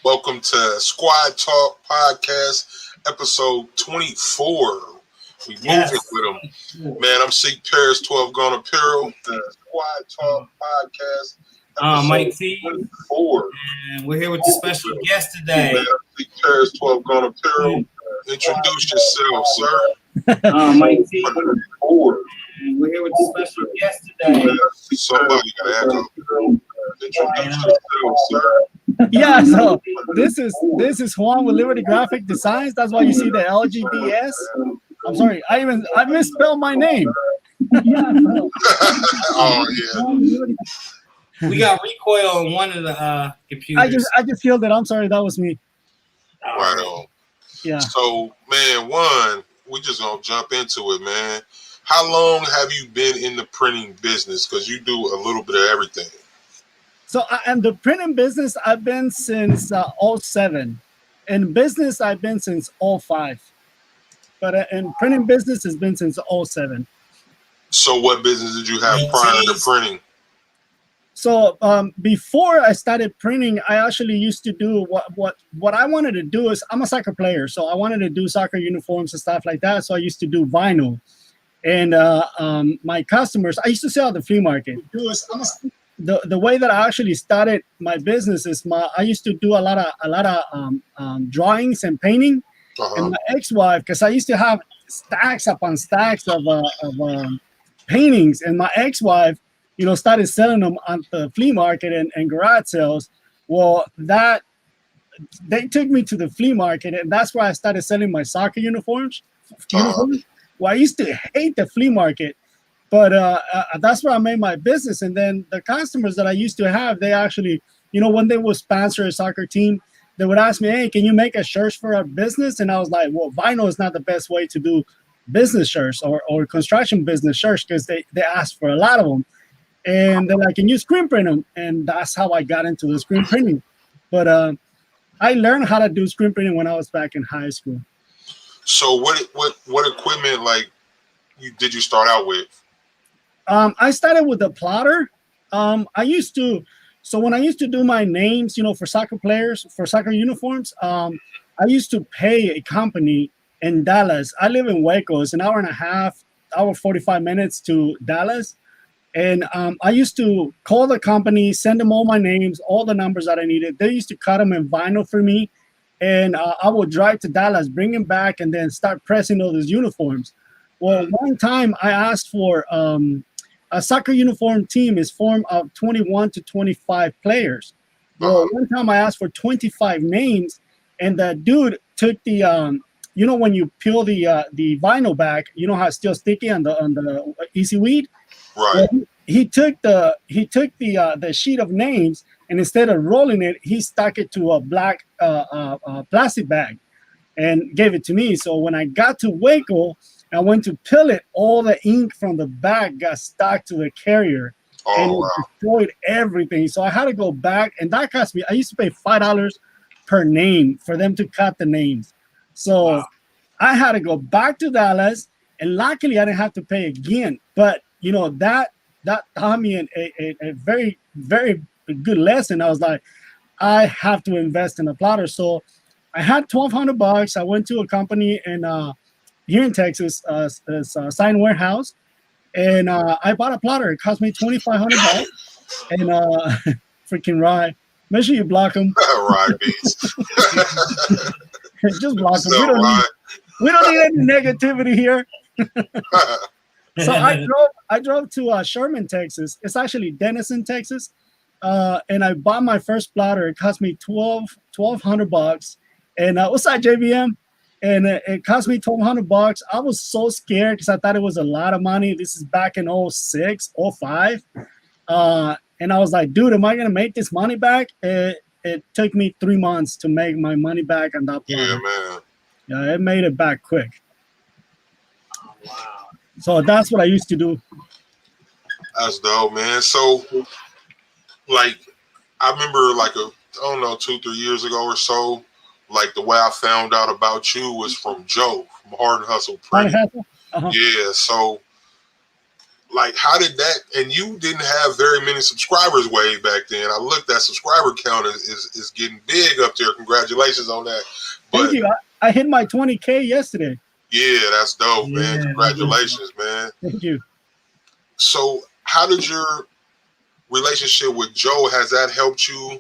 Welcome to Squad Talk Podcast, episode 24. We moving with them. Man, I'm Seek Paris, 12 Gone Apparel. The Squad Talk Podcast, episode Mike T. 24. And we're here with the special guest today. Man, I'm Seek Paris, 12 Gone Apparel. Introduce yourself, sir. Mike T. 24. And we're here with the special guest today. Man, somebody got to echo. Introduce yourself, sir. Yeah, so this is Juan with Liberty Graphic Designs. That's why you see the LGBS. I'm sorry, I misspelled my name. Oh yeah. We got recoil on one of the computers. I just killed it. I'm sorry, that was me. Right on. Yeah. So, man, we just gonna jump into it, man. How long have you been in the printing business? Because you do a little bit of everything. So in the printing business, I've been since 07. In business, I've been since 05. But in printing business, it's been since 07. So what business did you have prior to printing? So before I started printing, I actually used to do what I wanted to do is I'm a soccer player. So I wanted to do soccer uniforms and stuff like that. So I used to do vinyl. And my customers, I used to sell at the flea market. The way that I actually started my business is I used to do a lot of drawings and painting. And my ex-wife, because I used to have stacks upon stacks of paintings, and my ex-wife, started selling them on the flea market and garage sales. Well, they took me to the flea market, and that's where I started selling my soccer uniforms. Well, I used to hate the flea market. But that's where I made my business. And then the customers that I used to have, they actually, when they would sponsor a soccer team, they would ask me, hey, can you make a shirt for our business? And I was like, well, vinyl is not the best way to do business shirts or construction business shirts because they ask for a lot of them. And they're like, can you screen print them? And that's how I got into the screen printing. But I learned how to do screen printing when I was back in high school. So what equipment did you start out with? I started with the plotter. When I used to do my names, for soccer players, for soccer uniforms, I used to pay a company in Dallas. I live in Waco. It's an hour and a half, 45 minutes to Dallas. And I used to call the company, send them all my names, all the numbers that I needed. They used to cut them in vinyl for me. And I would drive to Dallas, bring them back, and then start pressing all those uniforms. Well, one time I asked for a soccer uniform team is formed of 21 to 25 players. Well, one time I asked for 25 names, and the dude took the when you peel the vinyl back, how it's still sticky on the easy weed. Right. Well, he took the sheet of names, and instead of rolling it, he stuck it to a black plastic bag and gave it to me. So when I got to Waco, I went to peel it. All the ink from the bag got stuck to the carrier, and it destroyed everything. So I had to go back, and that cost me. I used to pay $5 per name for them to cut the names. So I had to go back to Dallas, and luckily I didn't have to pay again. But that taught me a very, very good lesson. I was like, I have to invest in a plotter. So I had $1,200. I went to a company here in Texas, Sign Warehouse, and I bought a plotter. It cost me $2,500, and freaking Rye. Make sure you block them. Rye beats. Just block them. We don't need any negativity here. So I drove to Sherman, Texas. It's actually Denison, Texas, and I bought my first plotter. It cost me $1,200, and what's that, JVM? And it cost me $1,200. I was so scared because I thought it was a lot of money. This is back in 06, 05. And I was like, dude, am I going to make this money back? It took me 3 months to make my money back on that plotter. Yeah, man. Yeah, it made it back quick. Oh, wow. So that's what I used to do. That's dope, man. So, I remember 2-3 years ago or so, the way I found out about you was from Joe from Hard Hustle Printing. Uh-huh. Yeah, so like, how did that? And you didn't have very many subscribers way back then. I looked, that subscriber count is getting big up there. Congratulations on that. But, thank you. I hit my 20K yesterday. Yeah, that's dope, man. Congratulations, man. Thank you. So, how did your relationship with Joe, has that helped you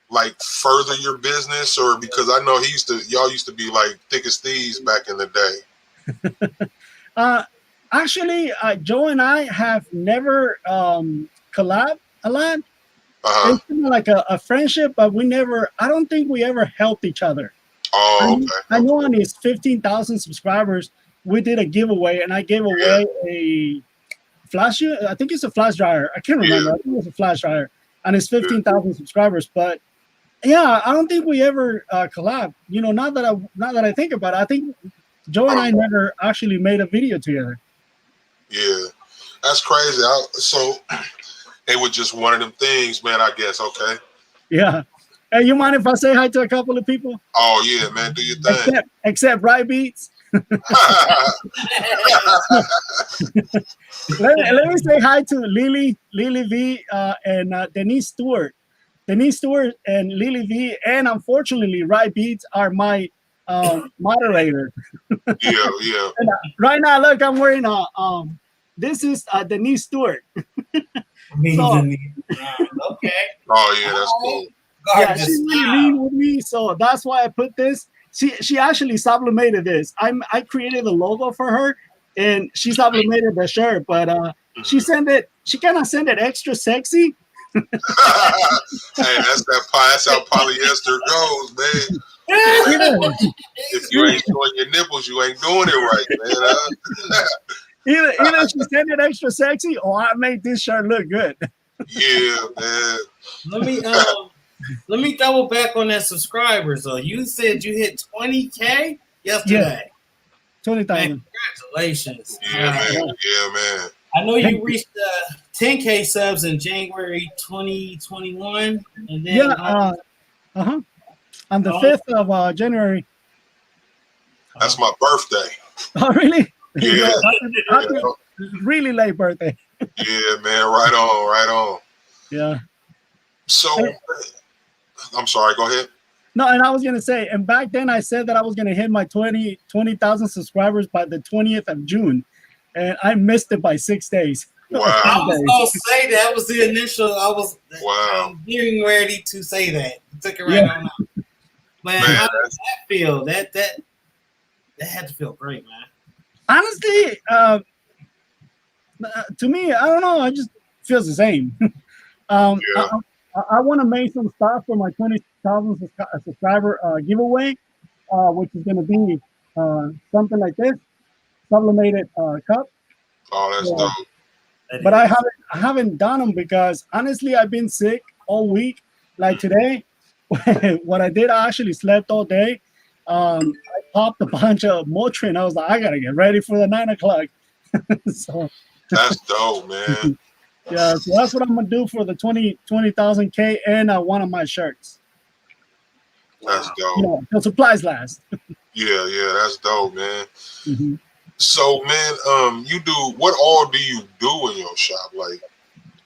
like further your business? Or because I know y'all used to be like thick as thieves back in the day. Actually, Joe and I have never collabed a lot. It's kind of like a friendship, but I don't think we ever helped each other. Oh, okay. I know on his 15,000 subscribers, we did a giveaway, and I gave away a flash. I think it's a flash dryer. I can't remember. I think it was a flash dryer, and it's 15,000 subscribers. But yeah, I don't think we ever collabed. You know, now that I think about it, I think Joe and I never actually made a video together. Yeah, that's crazy. So it was just one of them things, man. I guess. Okay. Yeah. Hey, you mind if I say hi to a couple of people? Oh yeah, man. Do your thing. Except Right Beats. let me say hi to Lily V, and Denise Stewart. Denise Stewart and Lily V, and unfortunately, Right Beats are my moderator. Yeah. And, right now, look, I'm wearing this is Denise Stewart. Okay. Oh yeah, that's cool. Yeah, she's really mean with me, so that's why I put this. She actually sublimated this. I created the logo for her, and she sublimated the shirt. But she kind of sent it extra sexy. Hey, that's how polyester goes, man. If you ain't showing your nipples, you ain't doing it right, man. Either she sent it extra sexy, or I made this shirt look good. Yeah, man. Let me double back on that subscribers though. You said you hit 20K yesterday. 20,000. Congratulations. Yeah, man. Yeah, man. I know you reached 10K subs in January 2021, and then on the 5th of January. That's my birthday. Oh, really? Yeah. Happy, really late birthday. Yeah, man. Right on. Yeah. So, I'm sorry. Go ahead. No, and I was gonna say, and back then I said that I was gonna hit my 20,000 subscribers by the 20th of June, and I missed it by 6 days. Wow. I was gonna say that was the initial. I was getting ready to say that. Took it right on out. Man, how did that feel? That had to feel great, man. Honestly, to me, I don't know. It just feels the same. I want to make some stuff for my 20,000 subscriber giveaway, which is going to be something like this, sublimated cup. Oh, that's dope. But I haven't done them because honestly, I've been sick all week. Like today, what I did, I actually slept all day. I popped a bunch of Motrin. I was like, I gotta get ready for the 9 o'clock. So that's dope, man. Yeah, so that's what I'm gonna do for the 20,000 K and one of my shirts. That's dope. You know, the supplies last. Yeah, that's dope, man. Mm-hmm. So, man, what all do you do in your shop? Like,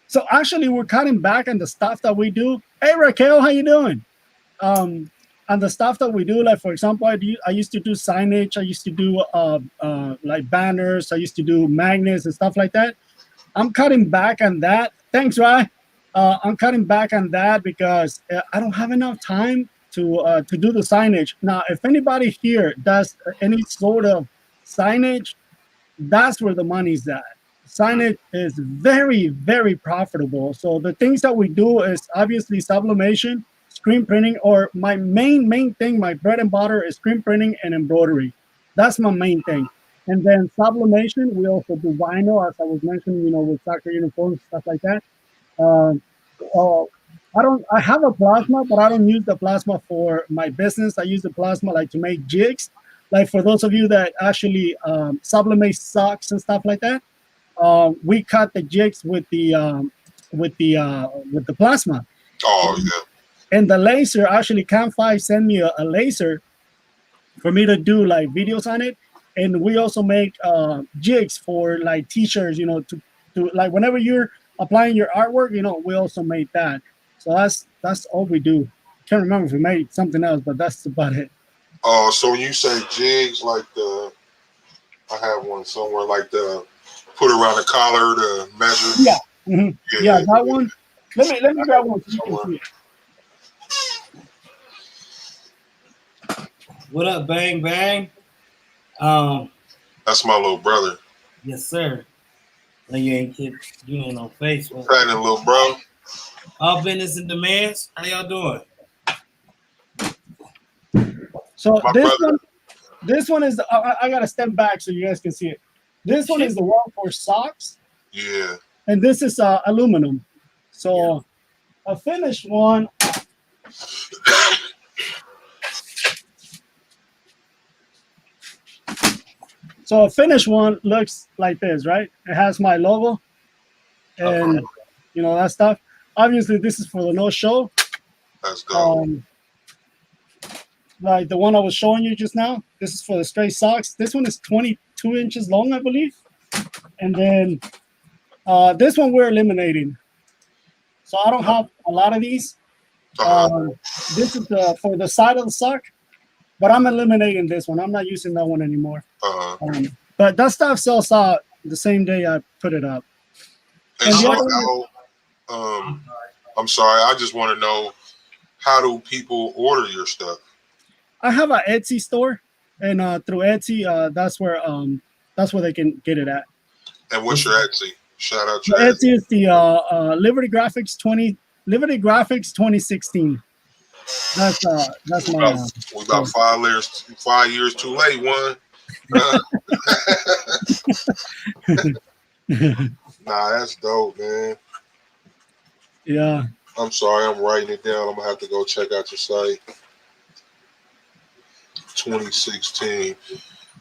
so actually, we're cutting back on the stuff that we do. Hey, Raquel, how you doing? On the stuff that we do, like for example, I used to do signage. I used to do like banners. I used to do magnets and stuff like that. I'm cutting back on that. Thanks, Rye. I'm cutting back on that because I don't have enough time to do the signage. Now, if anybody here does any sort of signage, that's where the money's at. Signage is very, very profitable. So the things that we do is obviously sublimation, screen printing, or my main thing, my bread and butter is screen printing and embroidery. That's my main thing. And then sublimation, we also do vinyl, as I was mentioning, with soccer uniforms, stuff like that. I have a plasma, but I don't use the plasma for my business. I use the plasma like to make jigs. Like for those of you that actually sublimate socks and stuff like that, we cut the jigs with the plasma. Oh yeah. And the laser, actually, Cam5 sent me a laser for me to do like videos on it. And we also make jigs for like t-shirts, to to like whenever you're applying your artwork, you know, we also made that. So that's all we do. Can't remember if we made something else, but that's about it. Oh, so when you say jigs, like I have one somewhere, like the put around the collar to measure. Yeah, yeah, that one. Let me grab one so you can see it. What up, Bang Bang? That's my little brother. Yes, sir. No, you ain't on Facebook. Happening, little bro. All business and demands. How y'all doing? So this one is. I gotta step back so you guys can see it. This one is the one for socks. Yeah. And this is aluminum. So a finished one. So a finished one looks like this, right? It has my logo and you know that stuff. Obviously, this is for the no show. That's dope. Like the one I was showing you just now. This is for the straight socks. This one is 22 inches long, I believe. And then this one we're eliminating. So I don't have a lot of these. This is for the side of the sock. But I'm eliminating this one. I'm not using that one anymore. But that stuff sells out the same day I put it up. And so I'm sorry. I just want to know, how do people order your stuff? I have an Etsy store, and through Etsy, that's where they can get it at. And what's your Etsy? Shout out your Etsy is the Liberty Graphics 2016. That's my. We about 5 years too late. One. Nah, that's dope, man. Yeah. I'm sorry, I'm writing it down. I'm gonna have to go check out your site. 2016.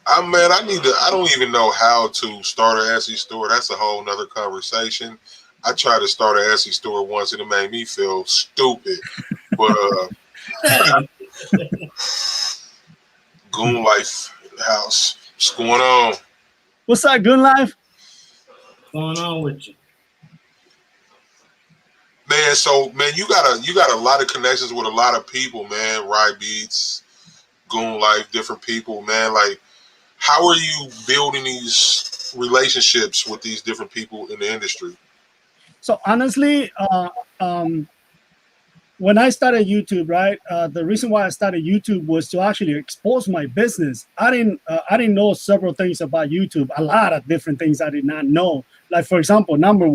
I don't even know how to start an Etsy store. That's a whole nother conversation. I tried to start an Etsy store once and it made me feel stupid. But Goon Life House. What's going on? What's up, Goon Life? What's going on with you? Man, so man, you got a lot of connections with a lot of people, man. Rye Beats, Goon Life, different people, man. Like, how are you building these relationships with these different people in the industry? So honestly, when I started YouTube, right, the reason why I started YouTube was to actually expose my business. I didn't know several things about YouTube, a lot of different things I did not know. Like, for example, the number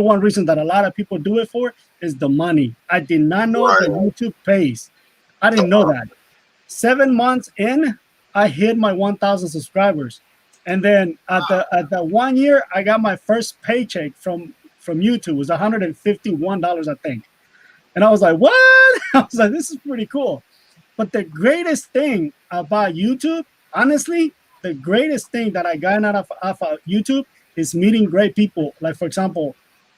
one reason that a lot of people do it for is the money. I did not know that YouTube pays. I didn't know that. 7 months in, I hit my 1,000 subscribers. And then at the 1 year, I got my first paycheck from YouTube. It was $151, I think. And I was like, what? I was like, this is pretty cool. But the greatest thing about YouTube, honestly, the greatest thing that I got out of YouTube is meeting great people. Like, for example,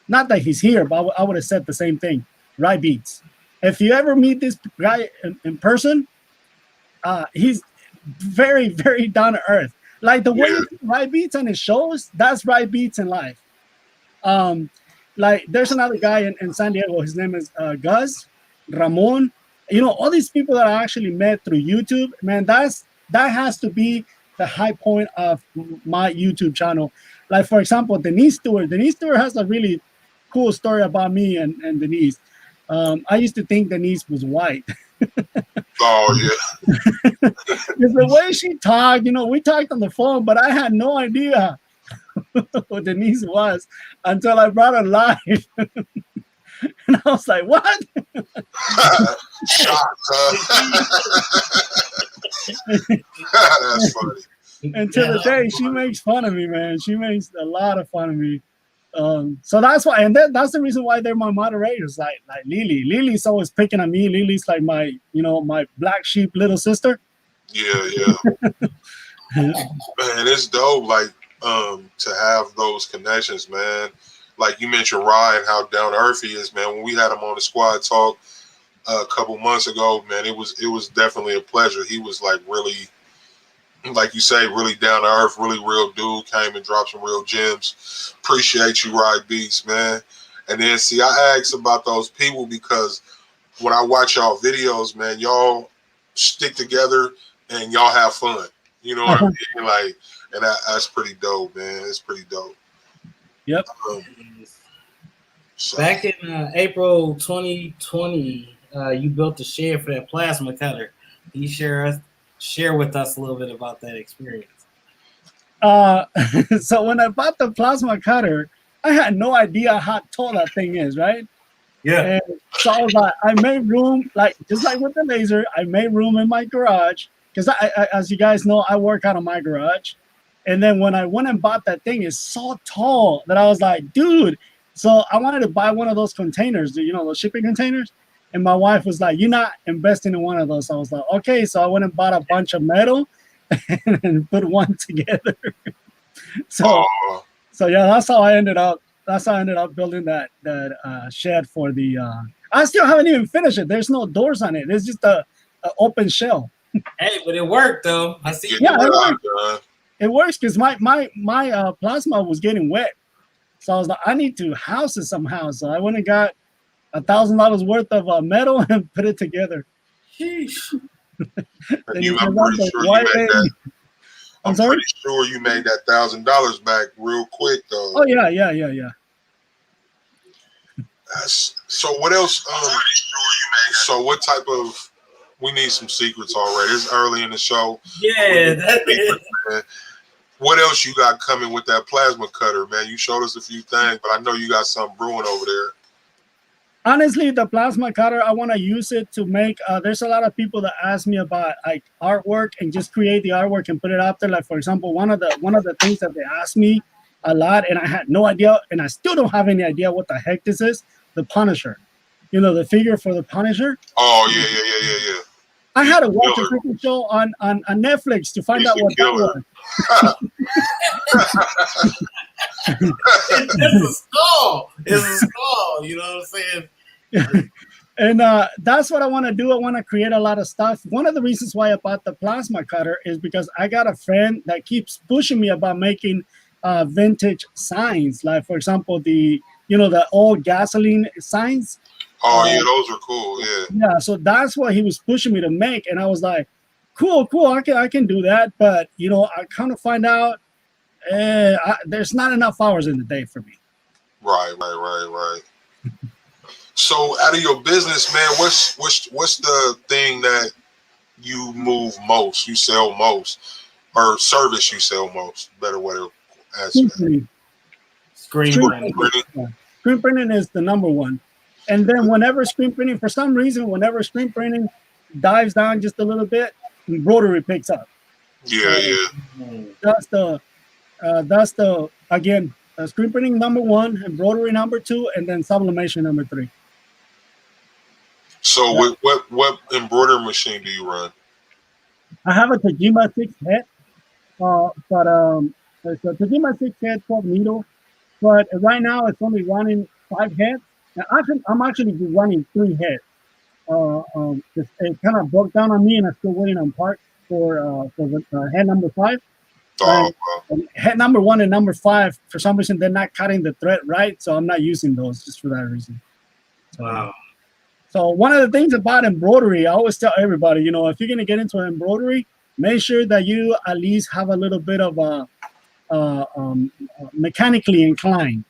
not that he's here, but I would have said the same thing. Rye Beats. If you ever meet this guy in person, he's very, very down to earth. Like the way Rye Beats on his shows, that's Rye Beats in life. Like there's another guy in San Diego. His name is Gus, Ramon. You know, all these people that I actually met through YouTube, man, that has to be the high point of my YouTube channel. Like, for example, Denise Stewart. Denise Stewart has a really cool story about me and Denise. I used to think Denise was white. Oh, yeah. Because the way she talked, you know, we talked on the phone, but I had no idea who Denise was until I brought her live. And I was like, what? Shocked, That's funny. And to the day, she makes fun of me, man. She makes a lot of fun of me. So that's why, and that's the reason why they're my moderators. Like Lily. Lily's always picking on me. Lily's like my black sheep little sister. Yeah. Man, it's dope. Like, to have those connections, man. Like you mentioned Ryan, how down to earth he is, man. When we had him on the Squad Talk a couple months ago, man, it was definitely a pleasure. He was like really like you say, really down to earth, really real dude. Came and dropped some real gems. Appreciate you, Ride Beats, man. And then see, I asked about those people because when I watch y'all videos, man, y'all stick together and y'all have fun. You know what I mean? Like, and that's pretty dope, man. It's pretty dope. Yep. So. Back in April 2020, you built a shed for that plasma cutter. Can you share with us a little bit about that experience? So when I bought the plasma cutter, I had no idea how tall that thing is, right? Yeah. And so I was like, I made room, like just like with the laser, I made room in my garage because I, as you guys know, I work out of my garage. And then when I went and bought that thing, it's so tall that I was like, dude. So I wanted to buy one of those containers, you know, those shipping containers. And my wife was like, you're not investing in one of those. I was like, okay. So I went and bought a bunch of metal and put one together. So yeah, that's how I ended up. That's how I ended up building that shed for the. I still haven't even finished it. There's no doors on it. It's just a open shell. Hey, but it worked though. I see. Yeah, it works. It works because my plasma was getting wet, so I was like, I need to house it somehow. So I went and got $1,000 worth of metal and put it together. Sheesh. I'm pretty sure you made that. I'm pretty sure you made that $1,000 back real quick, though. Oh yeah. So what else? So what type of? We need some secrets already. It's early in the show. Yeah, that is. What else you got coming with that plasma cutter, man? You showed us a few things, but I know you got something brewing over there. Honestly, the plasma cutter, I want to use it to make. There's a lot of people that ask me about like artwork and just create the artwork and put it out there. Like for example, one of the things that they asked me a lot, and I had no idea, and I still don't have any idea what the heck this is. The Punisher, you know, the figure for the Punisher. Oh yeah. I had to watch a freaking show on Netflix to find out what that was. It's a skull. You know what I'm saying? And that's what I want to do. I want to create a lot of stuff. One of the reasons why I bought the plasma cutter is because I got a friend that keeps pushing me about making vintage signs. Like, for example, the old gasoline signs. Oh, yeah, those are cool, yeah. Yeah, so that's what he was pushing me to make. And I was like, cool, I can do that. But, I kind of find out there's not enough hours in the day for me. Right. So out of your business, man, what's the thing that you move most, you sell most, or service you sell most? Better way to answer that. Screen printing. Screen printing is the number one. And then whenever screen printing dives down just a little bit, embroidery picks up. Yeah. That's the again, screen printing number one, embroidery number two, and then sublimation number three. So what embroidery machine do you run? I have a Tajima 6 head, but it's a Tajima 6 head 12 needle, but right now it's only running 5 heads. Now, I'm actually just running 3 heads. It kind of broke down on me, and I'm still waiting on parts for the head number 5. And head number 1 and number 5, for some reason, they're not cutting the thread right, so I'm not using those just for that reason. Wow. So one of the things about embroidery, I always tell everybody, if you're going to get into embroidery, make sure that you at least have a little bit of mechanically inclined.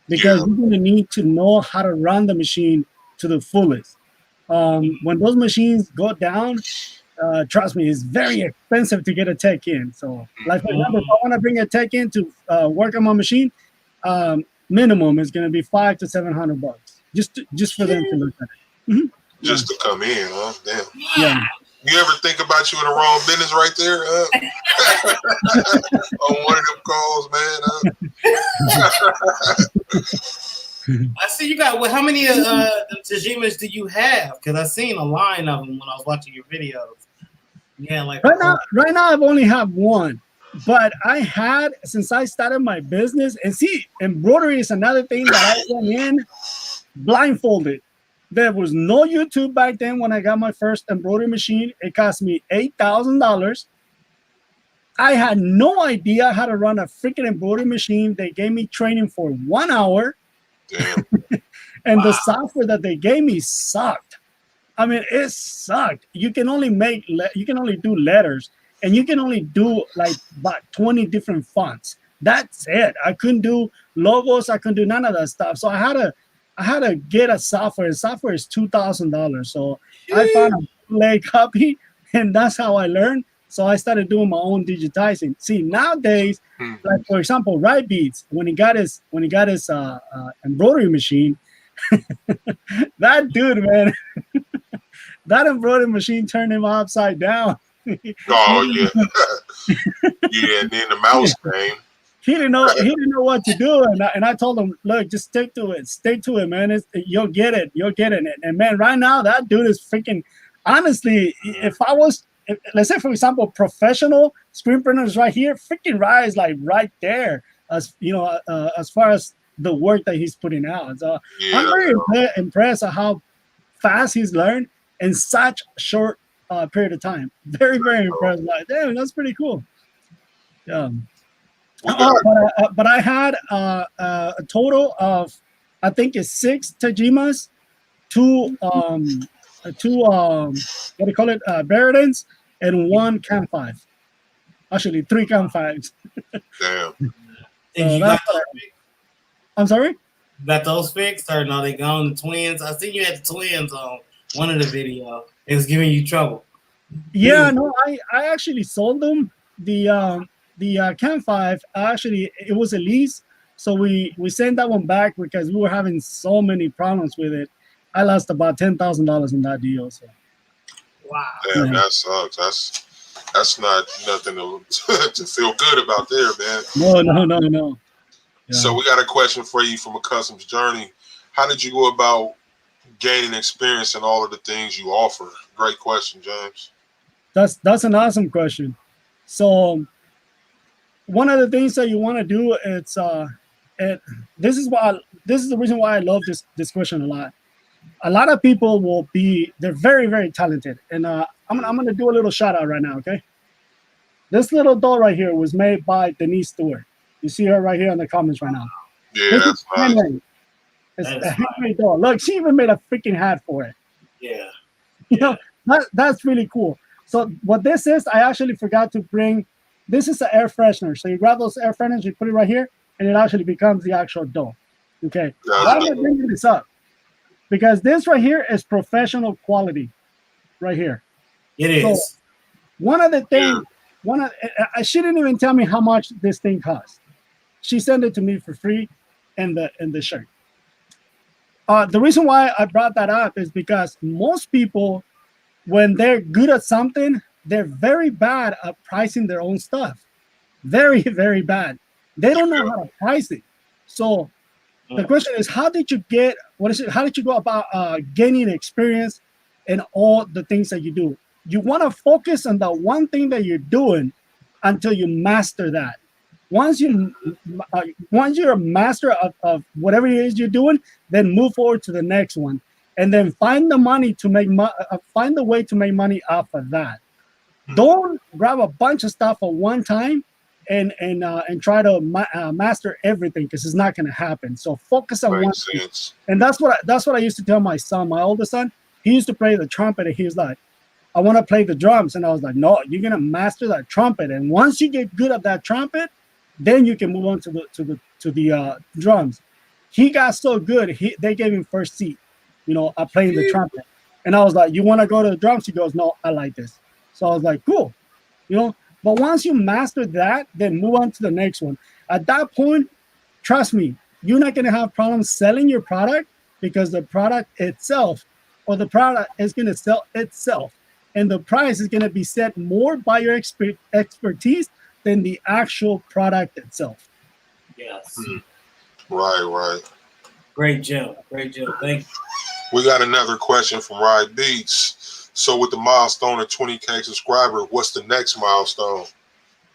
Because you're going to need to know how to run the machine to the fullest. When those machines go down, trust me, it's very expensive to get a tech in. So, like for example, if I want to bring a tech in to work on my machine, minimum is going to be $500 to $700 just for them to look at it. Mm-hmm. Just to come in, huh? Damn. Yeah. You ever think about you in the wrong business right there? On one of them calls, man. I see you got. How many Tajimas do you have? Because I seen a line of them when I was watching your videos. Yeah, like right now I've only have one, but I had since I started my business. And see, embroidery is another thing that I went in blindfolded. There was no YouTube back then when I got my first embroidery machine. It cost me $8,000. I had no idea how to run a freaking embroidery machine. They gave me training for 1 hour. Damn. And the software that they gave me sucked. I mean, it sucked. You can only do letters, and you can only do like about 20 different fonts. That's it. I couldn't do logos. I couldn't do none of that stuff. So I had to get a software. The software is $2,000. So I found a bootleg copy, and that's how I learned. So I started doing my own digitizing. See, nowadays, like for example, Ride Beats, when he got his embroidery machine, that dude, man, that embroidery machine turned him upside down. Oh yeah, yeah. And then the mouse came. He didn't know what to do, and I told him, look, just stick to it, man. You'll get it. And man, right now that dude is freaking. Honestly, let's say for example, professional screen printers right here, freaking Rise like right there, as you know, as far as the work that he's putting out. So I'm very impressed at how fast he's learned in such a short period of time. Very, very impressed. Like, damn, that's pretty cool. Yeah. But I had a total of, I think it's 6 Tajimas, two what do you call it, Baradins, and 1 Cam 5. Actually, 3 Cam 5s. Damn. I'm sorry? You got those fixed, or no, they gone, the twins? I see you had the twins on one of the videos. It was giving you trouble. Yeah, no, I actually sold them. The Cam 5, actually, it was a lease. So we sent that one back because we were having so many problems with it. I lost about $10,000 in that deal. So. Wow. Damn, that sucks. That's not nothing to feel good about there, man. No. Yeah. So we got a question for you from a customs journey. How did you go about gaining experience in all of the things you offer? Great question, James. That's an awesome question. So one of the things that you want to do, this is the reason why I love this question a lot. A lot of people they're very, very talented, and I'm gonna do a little shout out right now, okay? This little doll right here was made by Denise Stewart. You see her right here in the comments right now. Yeah, that's nice. It's a handmade doll. Look, she even made a freaking hat for it. Yeah. You know, that's really cool. So what this is, I actually forgot to bring. This is an air freshener. So you grab those air fresheners, you put it right here, and it actually becomes the actual doll. Okay. Why am I bringing this up? Because this right here is professional quality. Right here. It is. So one of the things, she didn't even tell me how much this thing cost. She sent it to me for free in the shirt. The reason why I brought that up is because most people, when they're good at something, they're very bad at pricing their own stuff. Very, very bad. They don't know how to price it. So the question is, how did you go about gaining experience in all the things that you do? You want to focus on the one thing that you're doing until you master that. Once you're a master of whatever it is you're doing, then move forward to the next one, and then find the money to find the way to make money off of that. Don't grab a bunch of stuff at one time and try to master everything, because it's not going to happen. So focus on one thing. And that's what I used to tell my son, my oldest son. He used to play the trumpet, and he was like, I want to play the drums. And I was like, no, you're going to master that trumpet. And once you get good at that trumpet, then you can move on to the drums. He got so good, they gave him first seat, at playing the trumpet. And I was like, you want to go to the drums? He goes, no, I like this. So I was like, cool, But once you master that, then move on to the next one. At that point, trust me, you're not going to have problems selling your product, because the product itself, or the product is going to sell itself. And the price is going to be set more by your expertise than the actual product itself. Yes. Right. Great job. Thank you. We got another question from Ride Beats. So with the milestone of 20K subscriber, what's the next milestone?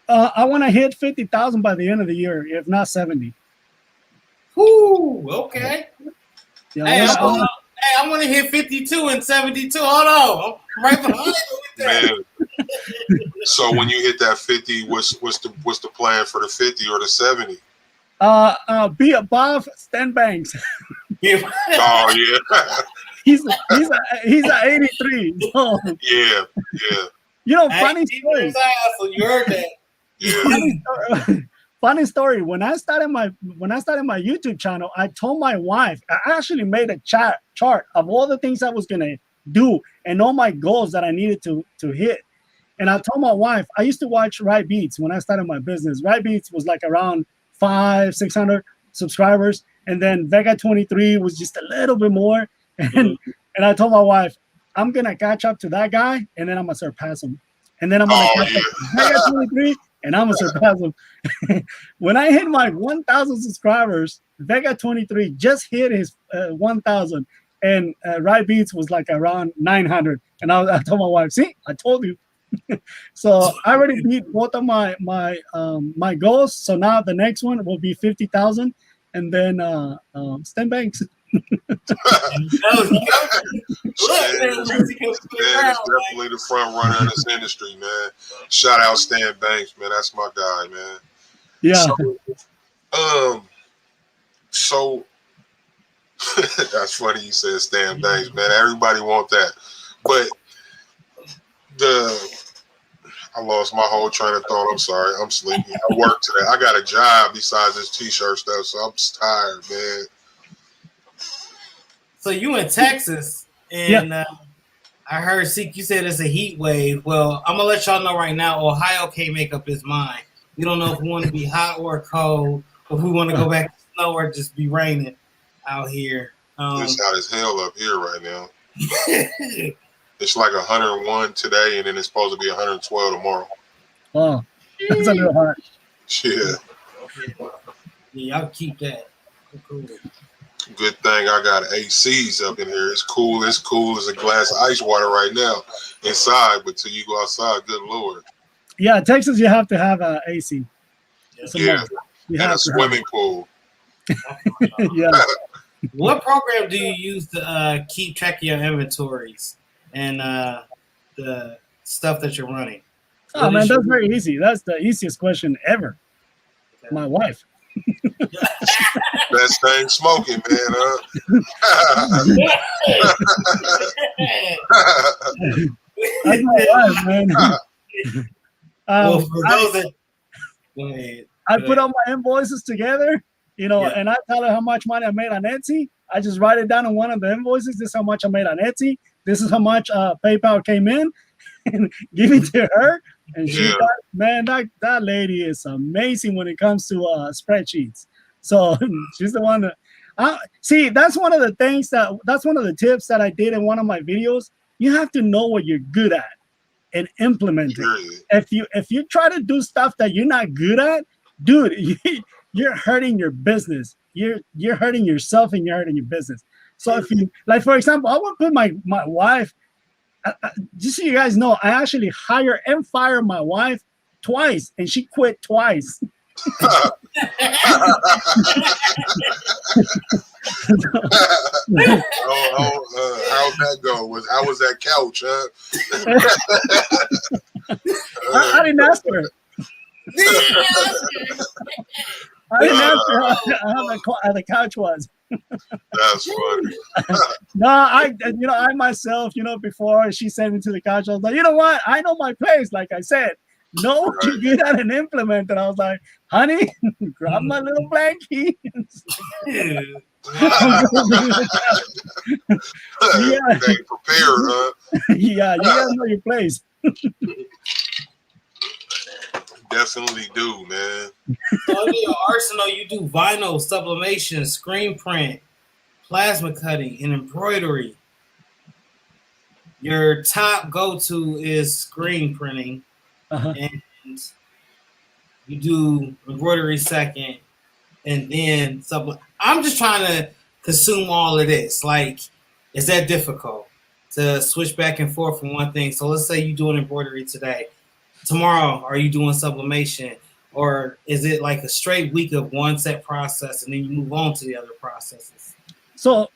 I want to hit 50,000 by the end of the year, if not 70. Whoo, okay. Yeah, hey, I want to hit 52 and 72. Hold on. I'm right behind you with that. Man, So when you hit that 50, what's the plan for the 50 or the 70? Be above Stan Banks. Oh yeah. he's a 83. So. Yeah. You know, funny story. You heard that. Yeah. Funny story. When I started my YouTube channel, I told my wife, I actually made a chart of all the things I was gonna do and all my goals that I needed to hit. And I told my wife, I used to watch Right Beats when I started my business. Right Beats was like around 500-600 subscribers, and then Vega 23 was just a little bit more. And I told my wife, I'm gonna catch up to that guy, and then I'm gonna surpass him. And then I'm gonna catch up to Vega 23, and I'm gonna surpass him. When I hit my 1,000 subscribers, Vega 23 just hit his 1,000, and Right Beats was like around 900. And I told my wife, "See, I told you." So I already beat both of my goals. So now the next one will be 50,000, and then Stan Banks. Stan is definitely the front runner in this industry, man. Shout out Stan Banks, man. That's my guy, man. Yeah. So that's funny you said Stan Banks, man. Everybody want that, but I lost my whole train of thought. I'm sorry. I'm sleepy. I work today. I got a job besides this t-shirt stuff, so I'm tired, man. So you in Texas, and I heard, Seek, you said it's a heat wave. Well, I'm going to let y'all know right now, Ohio can't make up his mind. We don't know if we want to be hot or cold, or if we want to go back to snow or just be raining out here. It's hot as hell up here right now. It's like 101 today, and then it's supposed to be 112 tomorrow. Oh, that's a little hard. Yeah. Yeah, I'll keep that. Cool. Good thing I got ACs up in here. It's cool. It's cool as a glass of ice water right now inside, but till you go outside, good Lord. Yeah, Texas, you have to have an AC. Yeah, and a swimming pool. Yeah. What program do you use to keep track of your inventories and the stuff that you're running? Oh, man, that's very easy. That's the easiest question ever. Okay. My wife. Best thing smoking, man. That's my wife, man. Well, for those that go ahead. I put all my invoices together, you know, and I tell her how much money I made on Etsy. I just write it down on one of the invoices. This is how much I made on Etsy. This is how much PayPal came in, and give it to her. And she got, man, that lady is amazing when it comes to spreadsheets. So she's the one that see. That's one of the things that's one of the tips that I did in one of my videos. You have to know what you're good at and implement it. If you try to do stuff that you're not good at, dude, you're hurting your business. You're hurting yourself and you're hurting your business. So if you, like, for example, I would put my wife, just so you guys know, I actually hire and fire my wife twice, and she quit twice. How'd that go? How was that couch, huh? I didn't ask her. I didn't ask her how the couch was. That's funny. No, I myself, before she sent me to the couch, I was like, you know what? I know my place. Like I said, no, you get out and implement it. I was like, honey, grab my little blankie. Yeah. Prepared, huh? Yeah, you gotta know your place. Definitely do, man. So in your arsenal, you do vinyl, sublimation, screen print, plasma cutting, and embroidery. Your top go-to is screen printing, and you do embroidery second, and then I'm just trying to consume all of this. Like, is that difficult to switch back and forth from one thing? So let's say you do an embroidery today. Tomorrow, are you doing sublimation? Or is it like a straight week of one set process and then you move on to the other processes? So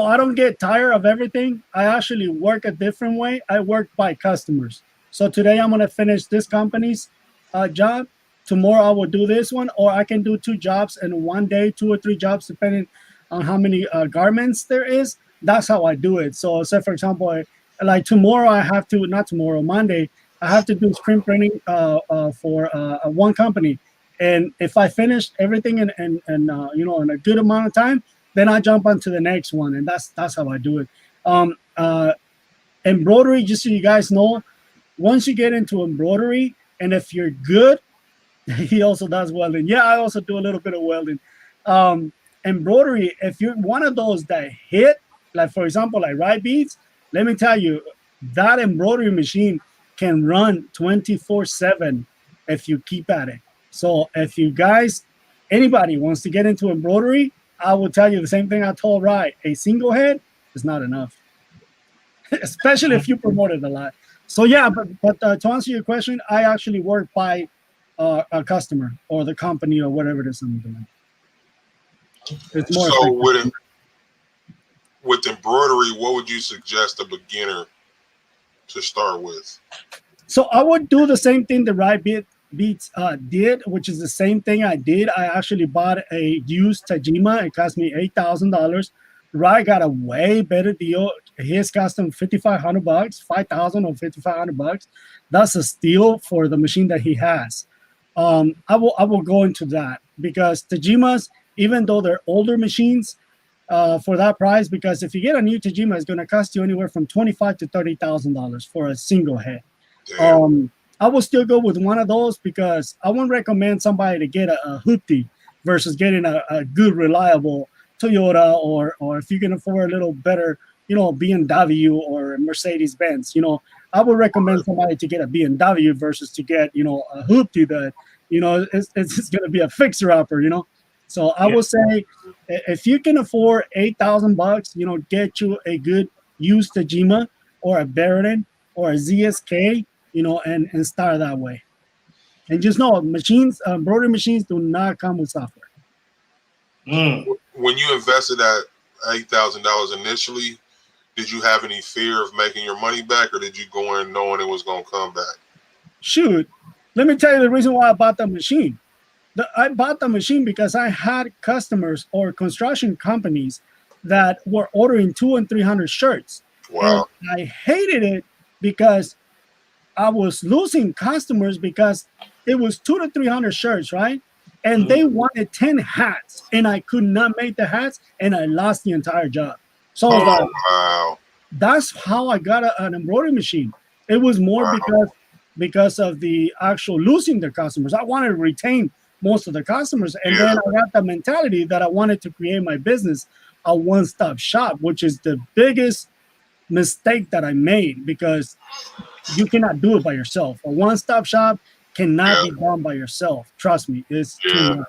I don't get tired of everything. I actually work a different way. I work by customers. So today I'm gonna finish this company's job. Tomorrow I will do this one, or I can do 2 jobs in one day, 2 or 3 jobs, depending on how many garments there is. That's how I do it. So, say for example, like tomorrow I have to, not tomorrow, Monday, I have to do screen printing for one company. And if I finish everything in in a good amount of time, then I jump onto the next one, and that's how I do it. Embroidery, just so you guys know, once you get into embroidery, and if you're good, he also does welding. Yeah, I also do a little bit of welding. Embroidery, if you're one of those that hit, like for example, like Ride Beads, let me tell you, that embroidery machine can run 24/7 if you keep at it. So if you guys, anybody wants to get into embroidery, I will tell you the same thing I told Rye. A single head is not enough, especially if you promote it a lot. So yeah, but to answer your question, I actually work by a customer or the company or whatever it is I'm doing. It's more so with embroidery, what would you suggest a beginner to start with? So I would do the same thing the Ride Beats did, which is the same thing I did. I actually bought a used Tajima. It cost me $8,000. Rye got a way better deal. His cost him $5,500, $5,000 or $5,500. That's a steal for the machine that he has. I will go into that because Tajimas, even though they're older machines, for that price, because if you get a new Tajima, it's going to cost you anywhere from $25,000 to $30,000 for a single head. I will still go with one of those because I wouldn't recommend somebody to get a hoopty versus getting a good, reliable Toyota, or if you can afford a little better, BMW or Mercedes Benz. I would recommend somebody to get a BMW versus to get a hoopty that it's going to be a fixer upper. So I will say, if you can afford $8,000, get you a good used Tajima or a Baradin or a ZSK, and start that way. And just know, embroidery machines do not come with software. When you invested that $8,000 initially, did you have any fear of making your money back, or did you go in knowing it was going to come back? Shoot, let me tell you the reason why I bought the machine. I bought the machine because I had customers or construction companies that were ordering 200 and 300 shirts. Wow. And I hated it because I was losing customers because it was 200 to 300 shirts, right? And they wanted 10 hats, and I could not make the hats, and I lost the entire job. So wow. That's how I got an embroidery machine. It was more because of the actual losing the customers. I wanted to retain most of the customers, and then I got the mentality that I wanted to create my business a one-stop shop, which is the biggest mistake that I made, because you cannot do it by yourself. A one-stop shop cannot be done by yourself. Trust me, it's too much.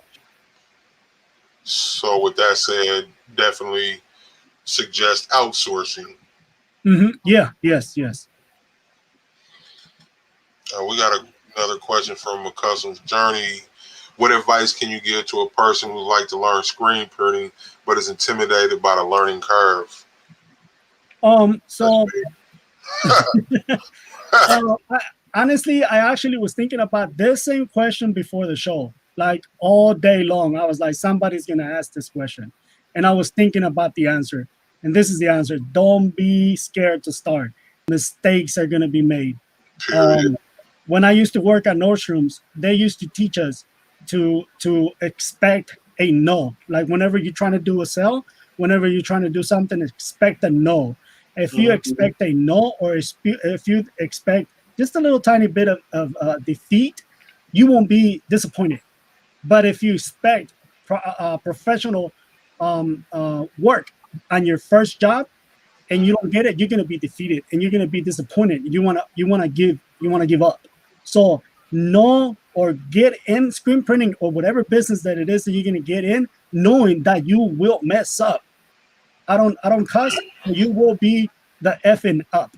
So with that said, definitely suggest outsourcing. Yeah, yes. We got another question from a cousin's journey. What advice can you give to a person who would like to learn screen printing but is intimidated by the learning curve? Honestly, I actually was thinking about this same question before the show, like all day long. I was like, somebody's going to ask this question. And I was thinking about the answer. And this is the answer. Don't be scared to start. Mistakes are going to be made. When I used to work at Nordstrom's, they used to teach us to expect a no. Like whenever you're trying to do a sell, whenever you're trying to do something, expect a no. If you expect a no, or if you expect just a little tiny bit of defeat, you won't be disappointed. But if you expect professional work on your first job and you don't get it, you're gonna be defeated and you're gonna be disappointed. You wanna give up. So know or get in screen printing or whatever business that it is that you're gonna get in, knowing that you will mess up. I don't cuss. You will be the effing up.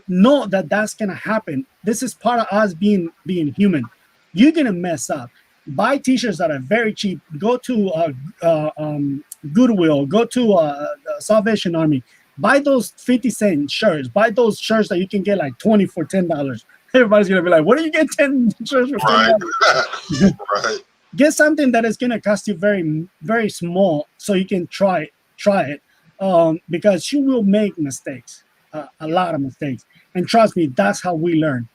Know that that's gonna happen. This is part of us being human. You're gonna mess up. Buy t-shirts that are very cheap. Go to Goodwill. Go to Salvation Army. buy those 50-cent shirts. Buy those shirts that you can get like 20 for $10. Everybody's gonna be like, "What do you get 10 shirts for $10?" Right. Get something that is gonna cost you very, very small, so you can try it, because you will make mistakes, a lot of mistakes, and trust me, that's how we learn.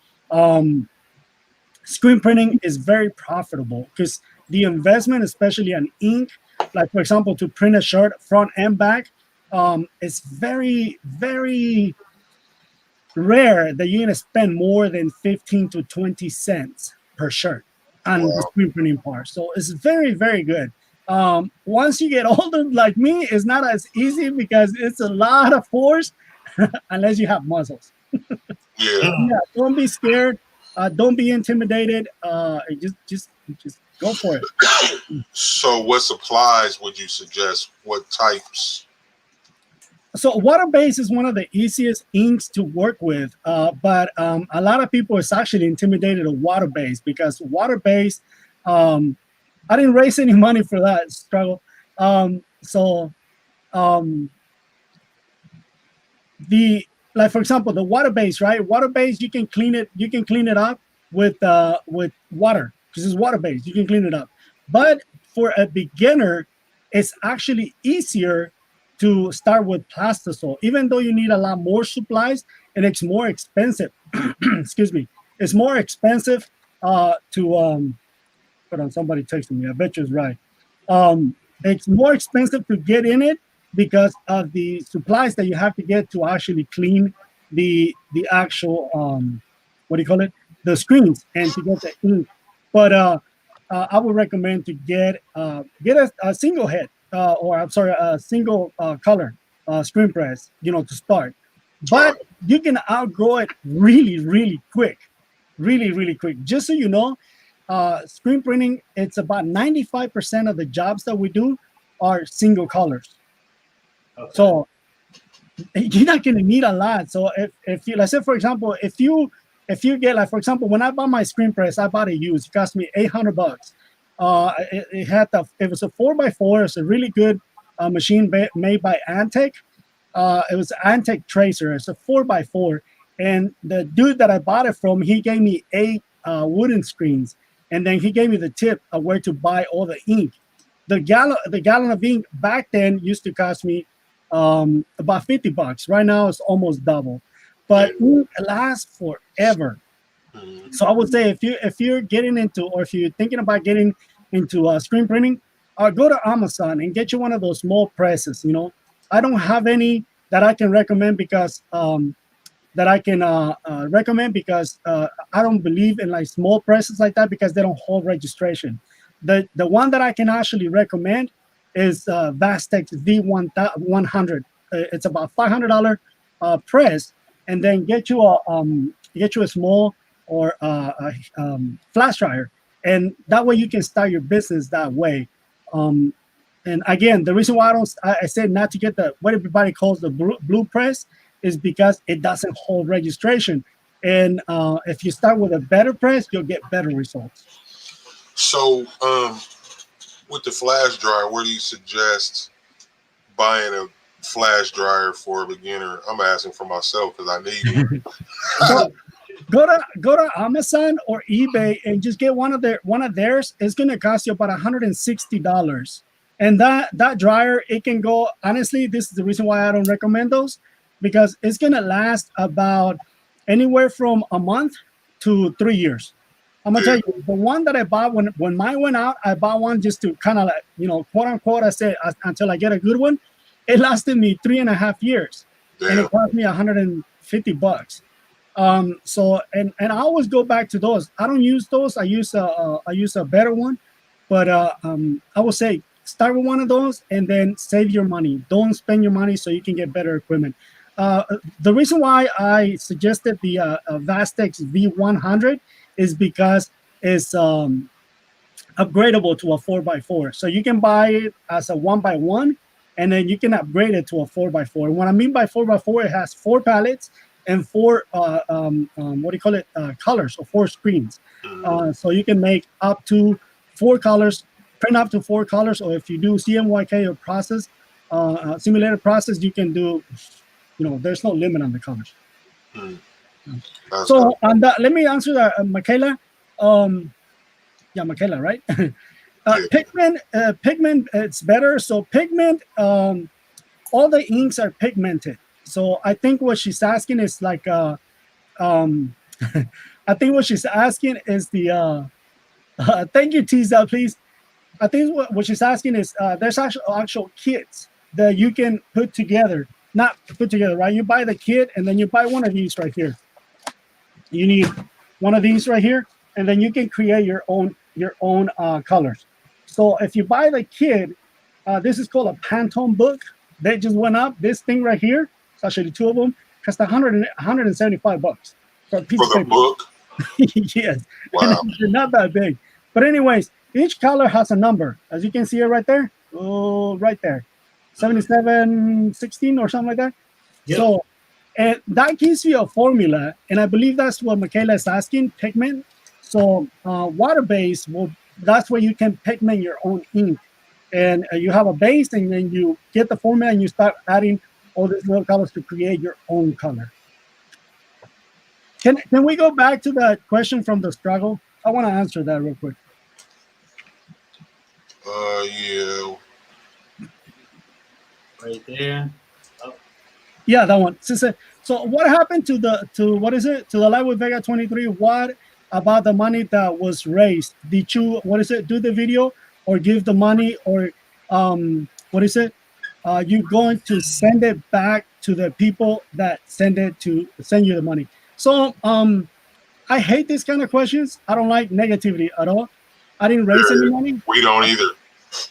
Screen printing is very profitable because the investment, especially on ink, like for example, to print a shirt front and back, it's very, very rare that you're gonna spend more than 15 to 20 cents per shirt on the screen printing part. So it's very, very good. Once you get older like me, it's not as easy because it's a lot of force unless you have muscles. Yeah. Don't be scared. Don't be intimidated. Just go for it. So what supplies would you suggest? What types? So water-based is one of the easiest inks to work with, but a lot of people is actually intimidated of water-based because water-based, I didn't raise any money for that struggle. Like for example, the water-based, right? Water-based, you can clean it up with water because it's water-based. You can clean it up, but for a beginner, it's actually easier to start with Plastisol, even though you need a lot more supplies and it's more expensive. Excuse me, it's more expensive to hold on, somebody texted me. I bet you're right. It's more expensive to get in it because of the supplies that you have to get to actually clean the actual what do you call it, the screens, and to get the ink. But I would recommend to get a single head, or I'm sorry, a single color screen press, to start. But you can outgrow it really, really quick, really, really quick. Just so you know, screen printing, it's about 95% of the jobs that we do are single colors. Okay. So you're not going to need a lot. So if you, let's say for example, if you get, like for example, when I bought my screen press, I bought it used. It cost me $800. It was a 4x4. It's a really good machine made by Antec. It was Antec Tracer. It's a 4x4, and the dude that I bought it from, he gave me 8 wooden screens, and then he gave me the tip of where to buy all the ink. The gallon of ink back then used to cost me about $50. Right now it's almost double, but ink lasts forever. So I would say if you're getting into, or if you're thinking about getting into screen printing, go to Amazon and get you one of those small presses. I don't have any that I can recommend because I don't believe in like small presses like that because they don't hold registration. The one that I can actually recommend is Vastex V100. It's about $500 press, and then get you a small or flash dryer, and that way you can start your business that way. And again, the reason why I said not to get what everybody calls the blue press is because it doesn't hold registration. And if you start with a better press, you'll get better results. So with the flash dryer, where do you suggest buying a flash dryer for a beginner? I'm asking for myself because I need one. Go to Amazon or eBay and just get one of theirs. It's gonna cost you about $160. And that dryer, it can go, honestly, this is the reason why I don't recommend those, because it's gonna last about anywhere from a month to 3 years. I'm gonna tell you, the one that I bought when mine went out, I bought one just to kind of like, quote unquote, I said, until I get a good one. It lasted me 3.5 years. Damn. And it cost me $150. So I always go back to those. I don't use those. I use a better one, but I would say start with one of those and then save your money. Don't spend your money so you can get better equipment. The reason why I suggested the Vastex V100 is because it's upgradable to a 4x4. So you can buy it as a 1x1, and then you can upgrade it to a 4x4. And what I mean by 4x4, it has 4 pallets and 4 colors, or 4 screens. So you can make up to 4 colors, print up to 4 colors, or if you do CMYK or process, simulated process, you can do there's no limit on the colors. So on that, let me answer that, Michaela. Michaela, right? Pigment, it's better. So pigment, all the inks are pigmented. So I think what she's asking is like, I think what she's asking is the, thank you, Tiza, please. I think what she's asking is there's actual kits that you can put together, not put together, right? You buy the kit and then you buy one of these right here. You need one of these right here, and then you can create your own colors. So if you buy the kit, this is called a Pantone book. They just went up. This thing right here, so I'll show you two of them, cost $175 for a piece of paper. Book. Yes, wow. They're not that big. But anyways, each color has a number, as you can see it right there. Oh, right there, 7716 or something like that. Yep. So, and that gives you a formula, and I believe that's what Michaela is asking. Pigment. So, water-based, that's where you can pigment your own ink, and you have a base, and then you get the formula, and you start adding all these little colors to create your own color. Can we go back to that question from the struggle? I want to answer that real quick. Yeah. Right there. Oh. Yeah, that one. So what happened to the Live with Vega 23? What about the money that was raised? Did you do the video or give the money, or you going to send it back to the people that send you the money? So I hate these kind of questions. I don't like negativity at all. I didn't raise any money. We don't either.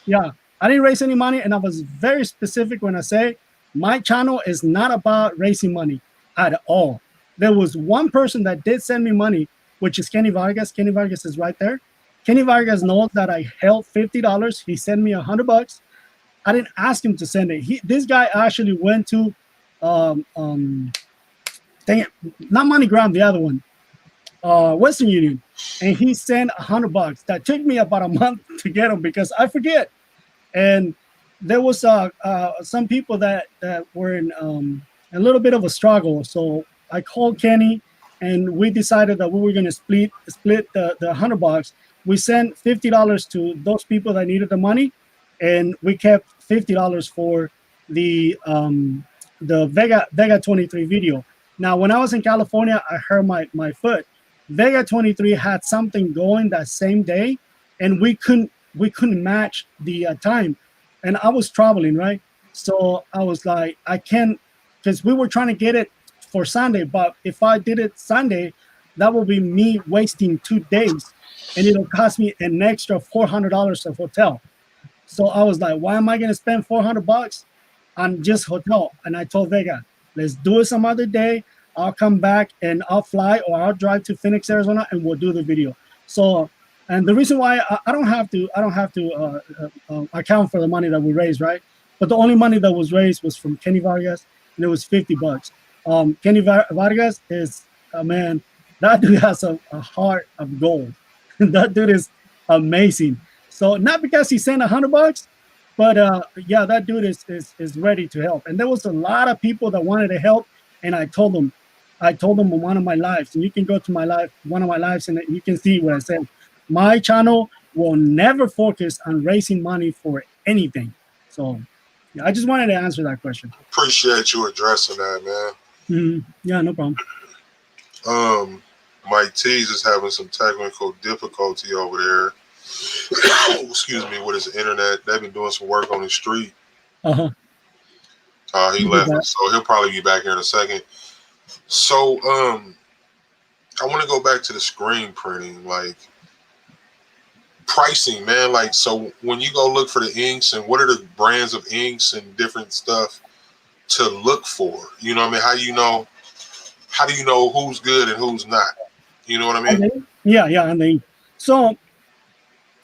Yeah, I didn't raise any money, and I was very specific when I say my channel is not about raising money at all. There was one person that did send me money, which is Kenny Vargas. Kenny Vargas is right there. Kenny Vargas knows that I held $50. He sent me $100. I didn't ask him to send it. This guy actually went to, dang it, not MoneyGram, the other one, Western Union, and he sent $100. That took me about a month to get them because I forget. And there was some people that were in a little bit of a struggle. So I called Kenny, and we decided that we were going to split the $100. We sent $50 to those people that needed the money, and we kept $50 for the Vega 23 video. Now, when I was in California, I hurt my foot. Vega 23 had something going that same day, and we couldn't match the time. And I was traveling, right? So I was like, I can't, because we were trying to get it for Sunday, but if I did it Sunday, that would be me wasting 2 days, and it'll cost me an extra $400 of hotel. So I was like, why am I going to spend $400 on just hotel? And I told Vega, let's do it some other day. I'll come back and I'll fly, or I'll drive to Phoenix, Arizona, and we'll do the video. So, and the reason why I don't have to account for the money that we raised, right? But the only money that was raised was from Kenny Vargas, and it was $50. Kenny Vargas is a man. That dude has a heart of gold. That dude is amazing. So not because he sent $100, but yeah, that dude is ready to help. And there was a lot of people that wanted to help, and I told them on one of my lives, and you can go to one of my lives, and you can see what I said. My channel will never focus on raising money for anything. So yeah, I just wanted to answer that question. Appreciate you addressing that, man. Mm-hmm. Yeah, no problem. Mike T's is having some technical difficulty over there. Excuse me, with his internet. They've been doing some work on the street. He left, so he'll probably be back here in a second. So I want to go back to the screen printing, like pricing, man. Like, so when you go look for the inks, and what are the brands of inks and different stuff to look for? You know what I mean? How do you know who's good and who's not? You know what I mean? Yeah, I mean, so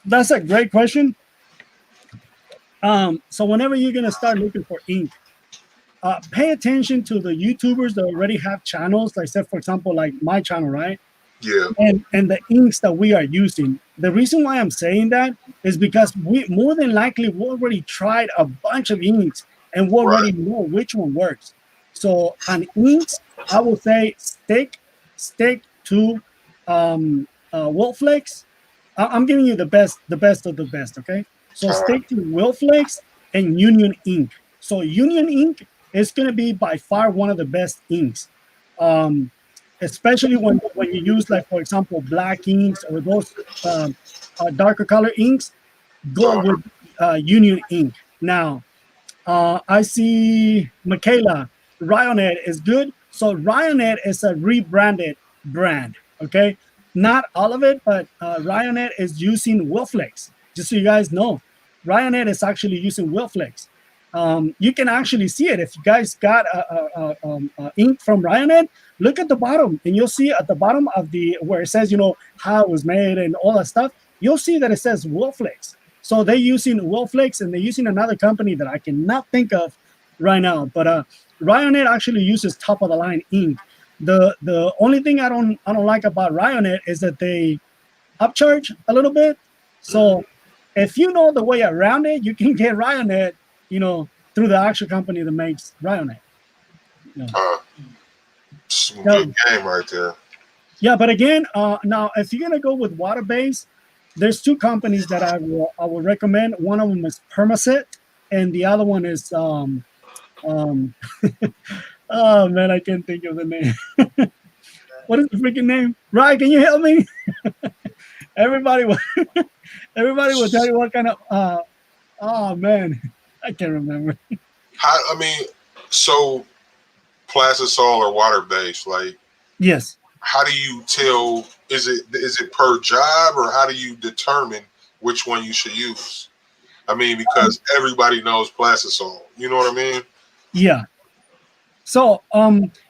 that's a great question. So whenever you're gonna start looking for ink, pay attention to the YouTubers that already have channels, like, say, for example, like my channel, right? Yeah. And the inks that we are using. The reason why I'm saying that is because we more than likely we already tried a bunch of inks, and we already know which one works. So on inks, I will say stick to Wolflex. I'm giving you the best of the best. Okay, so stick to Wolflex and Union Ink. So Union Ink is going to be by far one of the best inks, especially when you use, like, for example, black inks or those darker color inks. Go with Union Ink. Now, I see Michaela. Ryonet is good. So Ryonet is a rebranded brand. Okay, not all of it, but Ryonet is using Wilflex. Just so you guys know, Ryonet is actually using Wilflex. You can actually see it if you guys got ink from Ryonet. Look at the bottom, and you'll see at the bottom of the where it says, how it was made and all that stuff. You'll see that it says Wilflex. So they're using Wolflex, and they're using another company that I cannot think of right now. But Ryonet actually uses top of the line ink. The only thing I don't like about Ryonet is that they upcharge a little bit. So if you know the way around it, you can get Ryonet, through the actual company that makes Ryonet. Some good game right there. Yeah, but again, now if you're gonna go with water-based, there's two companies that I will recommend. One of them is Permaset, and the other one is oh man, I can't think of the name. What is the freaking name? Right? Can you help me? everybody will tell you what kind of oh man, I can't remember. So Plastisol or water based, like, yes. How do you tell? Is it per job, or how do you determine which one you should use? Because everybody knows Plastisol. You know what I mean? Yeah. So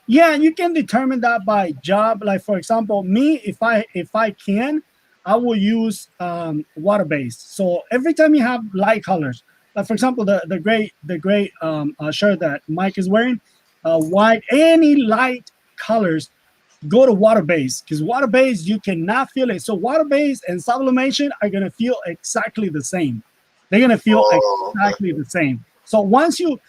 yeah, you can determine that by job. Like, for example, me, if I can, I will use water based. So every time you have light colors, like for example the gray shirt that Mike is wearing, white, any light colors, go to water-based, because water-based you cannot feel it. So water-based and sublimation are gonna feel exactly the same. They're gonna feel exactly the same. So once you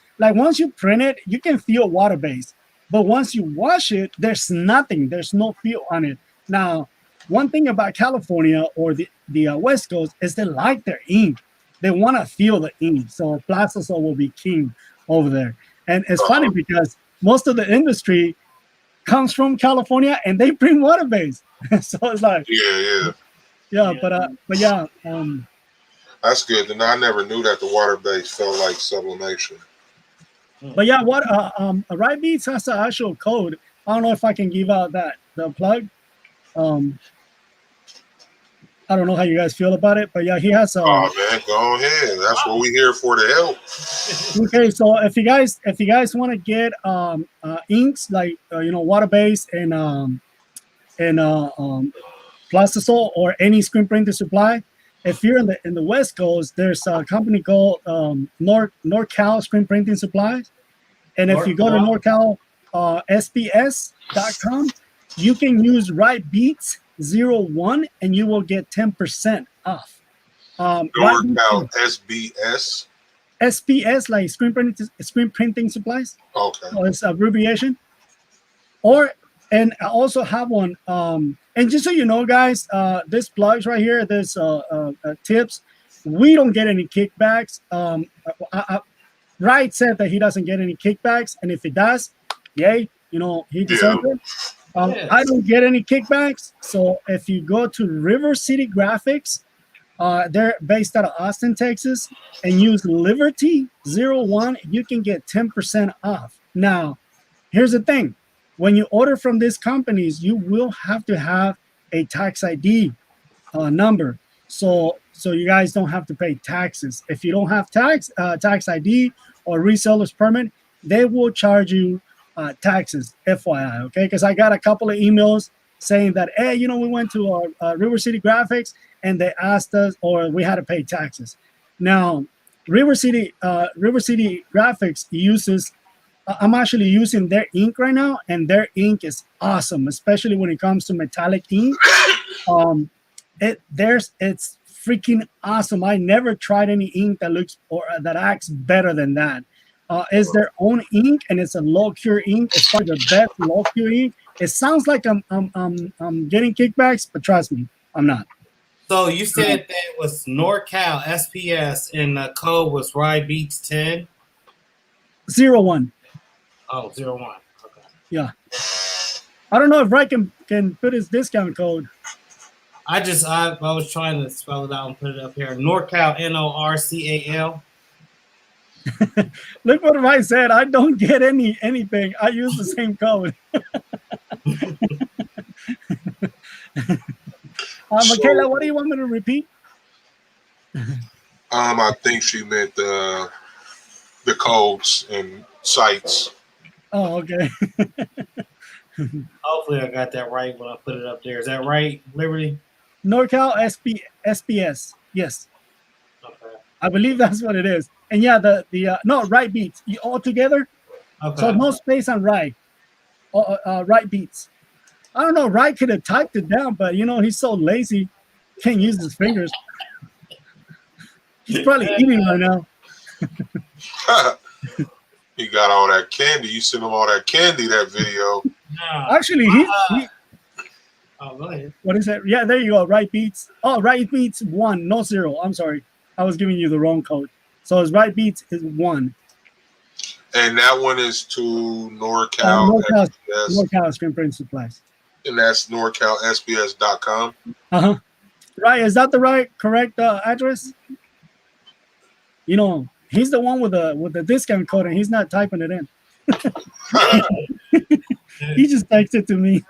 print it, you can feel water-based, but once you wash it, there's nothing. There's no feel on it. Now, one thing about California or the West Coast is they like their ink. They want to feel the ink. So Plastisol will be king over there. And it's funny because most of the industry comes from California, and they bring water based. So it's like but yeah. That's good. And I never knew that the water base felt like sublimation. But yeah, what Right Beats has an actual code. I don't know if I can give out the plug. I don't know how you guys feel about it, but yeah, he has. Oh man, go ahead. That's what we're here for, to help. Okay, so if you guys want to get inks like water based and Plastisol or any screen printing supply, if you're in the West Coast, there's a company called NorCal Screen Printing Supplies, and if you go to NorCal SPS.com, you can use Right Beats 01 and you will get 10% off. NorCal SBS. SPS, like screen printing supplies. Okay. So it's abbreviation. And I also have one. And just so you know, guys, this plugs right here, this tips, we don't get any kickbacks. Wright said that he doesn't get any kickbacks, and if he does, yay, he deserves it. I don't get any kickbacks. So if you go to River City Graphics, they're based out of Austin, Texas, and use Liberty 01, you can get 10% off. Now, here's the thing. When you order from these companies, you will have to have a tax ID number. So you guys don't have to pay taxes. If you don't have tax ID or reseller's permit, they will charge you taxes, FYI, okay? Because I got a couple of emails saying that, hey, we went to River City Graphics and they asked us, or we had to pay taxes. Now, River City Graphics uses, I'm actually using their ink right now, and their ink is awesome, especially when it comes to metallic ink. It's freaking awesome. I never tried any ink that looks or that acts better than that. is their own ink, and it's a low cure ink. It's probably the best low cure ink. It sounds like I'm getting kickbacks, but trust me, I'm not. So you said that it was NorCal SPS and the code was RyBeats 10? 01. Oh, 01. Okay. Yeah. I don't know if Ry can put his discount code. I was trying to spell it out and put it up here. NorCal, NORCAL. Look what Ry said. I don't get anything. I use the same code. Michaela, what do you want me to repeat? I think she meant the codes and sites. Oh, okay. Hopefully I got that right when I put it up there. Is that right, Liberty? NorCal SPS. Yes. Okay. I believe that's what it is. And yeah, the no, RyBeats all together. Okay. So no space on Ry. RyBeats. I don't know. Ry could have typed it down, but he's so lazy, can't use his fingers. He's probably eating right now. He got all that candy. You sent him all that candy. That video. No. Actually, oh, go ahead. What is that? Yeah, there you go. RyBeats. Oh, RyBeats 1, no 0. I'm sorry, I was giving you the wrong code. So his RyBeats is 1. And that one is to NorCal. NorCal Screen Print Supplies. And that's NorCalSPS.com. Right, is that the correct address? He's the one with the discount code, and he's not typing it in. He just texted to me.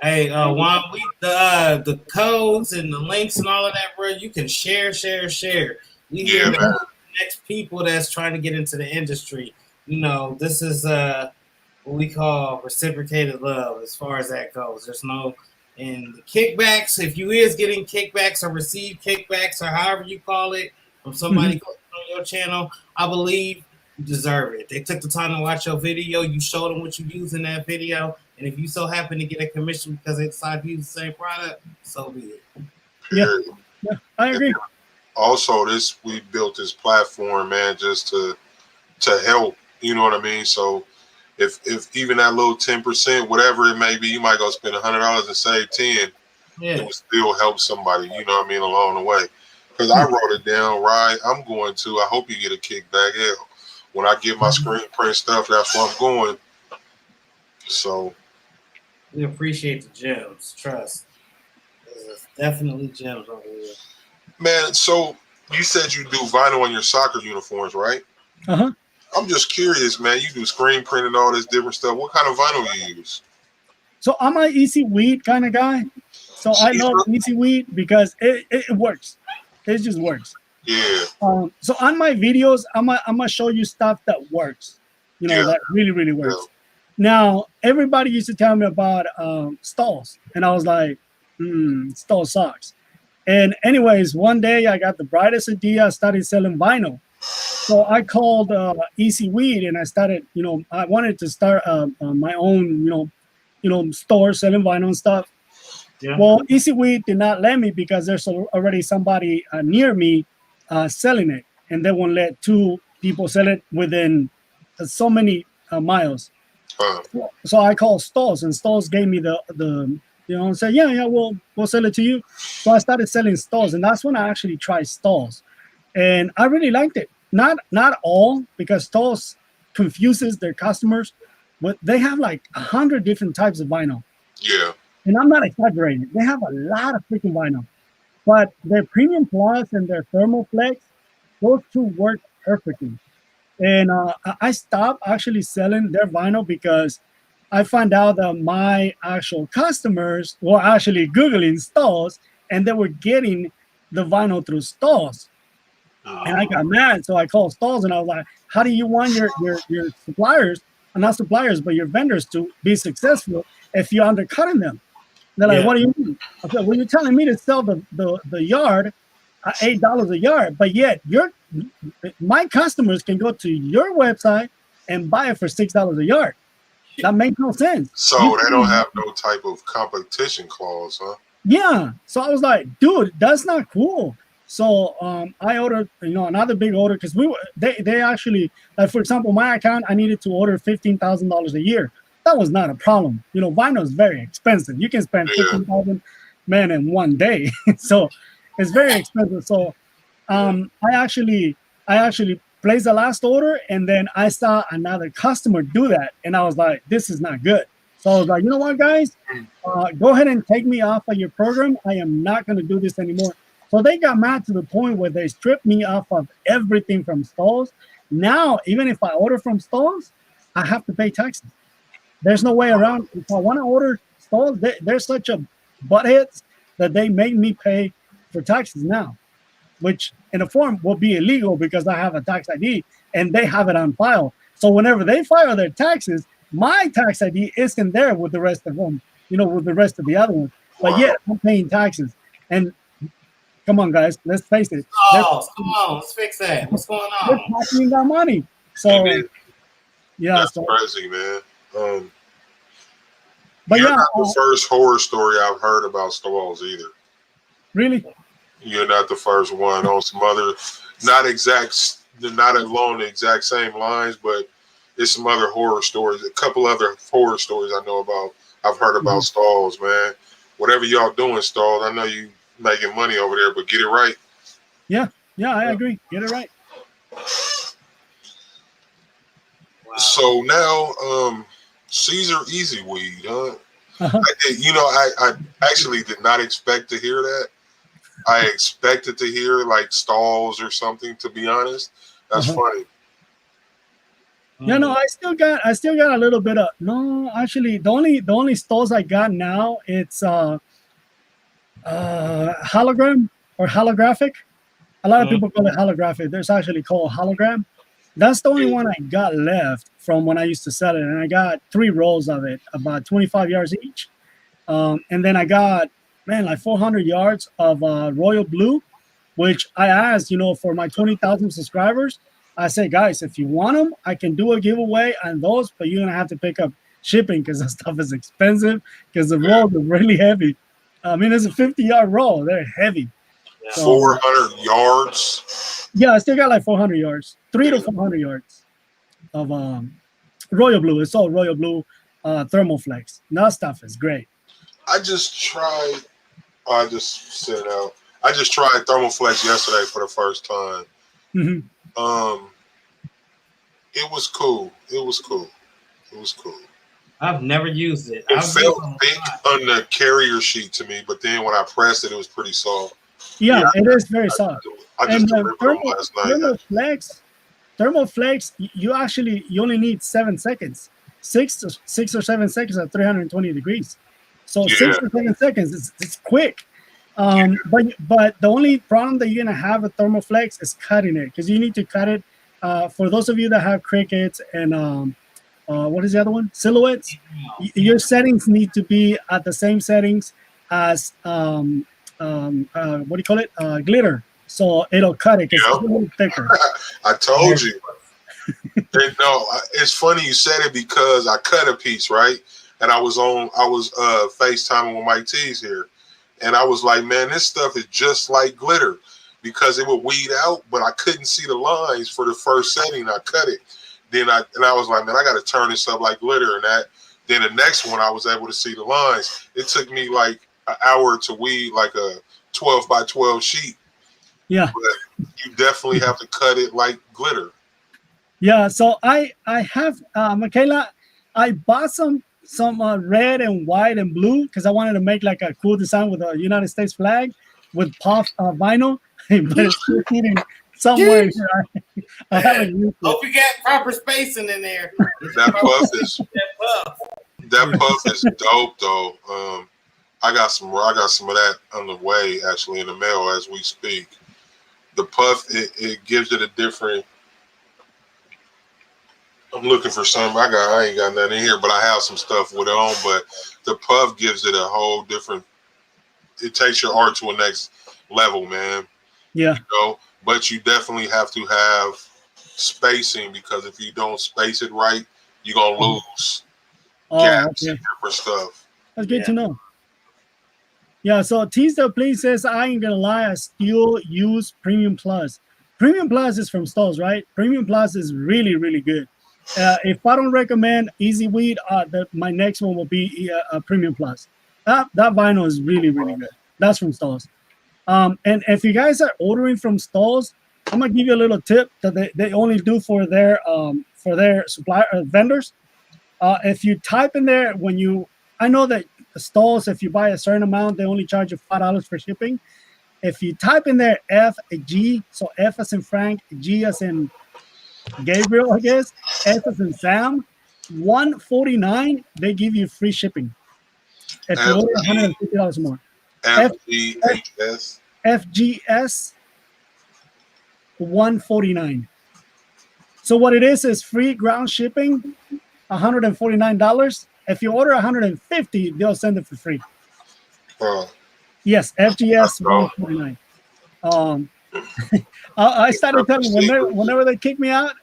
Hey, Juan, the codes and the links and all of that, bro, you can share. We hear the next people that's trying to get into the industry. This is what we call reciprocated love as far as that goes. There's no and the kickbacks. If you is getting kickbacks or receive kickbacks or however you call it from somebody on your channel, I believe you deserve it. They took the time to watch your video. You showed them what you use in that video. And if you so happen to get a commission because they decide to use the same product, so be it. Yeah, I agree. Also, we built this platform, man, just to help. You know what I mean? So if even that little 10%, whatever it may be, you might go spend $100 and save 10. Yeah. It will still help somebody. You know what I mean? Along the way, because I wrote it down right. I'm going to. I hope you get a kickback. Hell, when I get my screen print stuff, that's where I'm going. So. We appreciate the gems. Trust. There's definitely gems over here. Man, so you said you do vinyl on your soccer uniforms, right? Uh-huh. I'm just curious, man. You do screen print and all this different stuff. What kind of vinyl you use? So I'm an easy weed kind of guy. So I love easy weed because it works. It just works. Yeah. So on my videos, I'm gonna show you stuff that works. That really, really works. Yeah. Now, everybody used to tell me about stalls, and I was like, stall sucks. And anyways, one day I got the brightest idea. I started selling vinyl. So I called Easy Weed, and I started, I wanted to start my own, store selling vinyl and stuff. Yeah. Well, Easy Weed did not let me because there's already somebody near me selling it, and they won't let two people sell it within so many miles. So I called Stalls, and Stalls gave me the said, yeah, we'll sell it to you. So I started selling Stalls, and that's when I actually tried Stalls, and I really liked it. Not all, because Stalls confuses their customers, but they have like 100 different types of vinyl. Yeah. And I'm not exaggerating. They have a lot of freaking vinyl, but their Premium Plus and their Thermal Flex, those two work perfectly. And I stopped actually selling their vinyl because I found out that my actual customers were actually Googling Stalls, and they were getting the vinyl through Stalls. And I got mad, so I called Stalls, and I was like, how do you want your suppliers, not suppliers, but your vendors to be successful if you're undercutting them? They're like, what do you mean? I said, well, you're telling me to sell the yard at $8 a yard, but yet my customers can go to your website and buy it for $6 a yard. That makes no sense. So they don't have no type of competition clause, huh? Yeah. So I was like, dude, that's not cool. So I ordered, another big order because they actually, like, for example, my account, I needed to order $15,000 a year. That was not a problem. Vinyl is very expensive. You can spend 15,000, man, in one day. So it's very expensive. So I actually placed the last order, and then I saw another customer do that, and I was like, this is not good. So I was like, you know what, guys, go ahead and take me off of your program. I am not going to do this anymore. So they got mad to the point where they stripped me off of everything from stalls. Now, even if I order from stalls, I have to pay taxes. There's no way around. If I want to order stalls, they're such a buttheads that they make me pay for taxes now, which in a form will be illegal because I have a tax ID and they have it on file. So whenever they file their taxes, my tax ID isn't there with the rest of them, with the rest of the other ones. But yet I'm paying taxes. And come on, guys, let's face it. Oh, come on, let's fix that. What's going on? They're taxing that money. So, that's crazy, man. But you're not the first horror story I've heard about stalls either. Really? You're not the first one. On some other, not along the exact same lines, but it's some other horror stories. A couple other horror stories I know about. I've heard about stalls, man. Whatever y'all doing, stalls, I know you making money over there, but get it right. Yeah, I agree. Get it right. Wow. So now, Siser Easy Weed, huh? I actually did not expect to hear that. I expected to hear like stalls or something, to be honest. That's funny. Yeah, no, I still got a little bit of actually the only stalls I got now, it's hologram or holographic. A lot of people call it holographic. There's actually called hologram. That's the only one I got left from when I used to sell it, and I got 3 rolls of it, about 25 yards each. And then I got, like 400 yards of royal blue, which I asked, for my 20,000 subscribers. I said, guys, if you want them, I can do a giveaway on those, but you're gonna have to pick up shipping because that stuff is expensive because the rolls are really heavy. I mean, it's a 50-yard roll; they're heavy. So, 400 yards. Yeah, I still got like 400 yards, 300 to 400 yards of royal blue. It's all royal blue thermoflex. That stuff is great. I just tried Thermoflex yesterday for the first time. Mm-hmm. It was cool. I've never used it. It felt thick on the carrier sheet to me, but then when I pressed it, it was pretty soft. Yeah, it is very soft. I just delivered them last night. Thermoflex, you only need 7 seconds. 6 or 7 seconds at 320 degrees. So 6 or 7 seconds, it's quick. But the only problem that you're gonna have with Thermoflex is cutting it, because you need to cut it. For those of you that have Cricuts and what is the other one? Silhouettes. Your settings need to be at the same settings as what do you call it? Glitter. So it'll cut it because it's a little thicker. I told you. No, it's funny you said it because I cut a piece, right? And I was FaceTiming with Mike T's here. And I was like, man, this stuff is just like glitter because it would weed out, but I couldn't see the lines for the first setting. I cut it. Then I was like, man, I got to turn this up like glitter. And then the next one, I was able to see the lines. It took me like an hour to weed like a 12 by 12 sheet. Yeah. But you definitely have to cut it like glitter. Yeah. So I have, Michaela, I bought some red and white and blue because I wanted to make like a cool design with a United States flag with puff vinyl, but it's still sitting somewhere in here. I haven't used it. Hope you got proper spacing in there. That puff is dope though. I got some of that on the way actually in the mail as we speak. The puff it gives it a different. I'm looking for some. I ain't got nothing in here, but I have some stuff with it on. But the puff gives it a whole different. It takes your art to a next level, man. Yeah. But you definitely have to have spacing because if you don't space it right, you're gonna lose gaps and different stuff. That's good to know. Yeah, so Teasdale Please says, I ain't gonna lie, I still use Premium Plus. Premium Plus is from Stolz, right? Premium Plus is really, really good. If I don't recommend Easy Weed, my next one will be Premium Plus. That vinyl is really, really good. That's from Stolz. And if you guys are ordering from Stolz, I'm gonna give you a little tip that they only do for their supplier vendors. If you type in there I know that Stolz, if you buy a certain amount, they only charge you $5 for shipping. If you type in there FG, so F as in Frank, G as in Gabriel, I guess, S as in Sam, 149, they give you free shipping. If you order $150 more. FGHS. FGS 149. So what it is free ground shipping, $149. If you order 150, they'll send it for free. Yes, FGS 149. I started telling whenever they kick me out,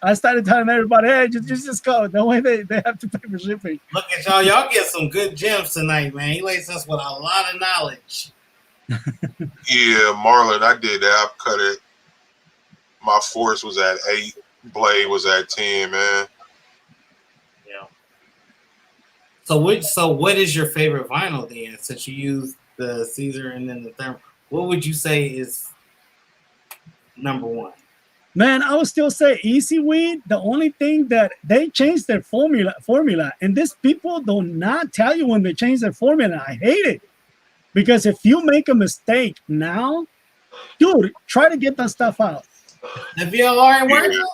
I started telling everybody, hey, just go. That way they have to pay for shipping. Look at y'all. Y'all get some good gems tonight, man. He lays us with a lot of knowledge. Yeah, Marlon, I did that. I cut it. My force was at 8. Blade was at 10, man. Yeah. So what is your favorite vinyl then? Since you use the Siser and then the thermal, what would you say is number one? Man, I would still say Easy Weed. The only thing that they changed their formula, and these people do not tell you when they change their formula. I hate it. Because if you make a mistake now, dude, try to get that stuff out. The VLR ain't working?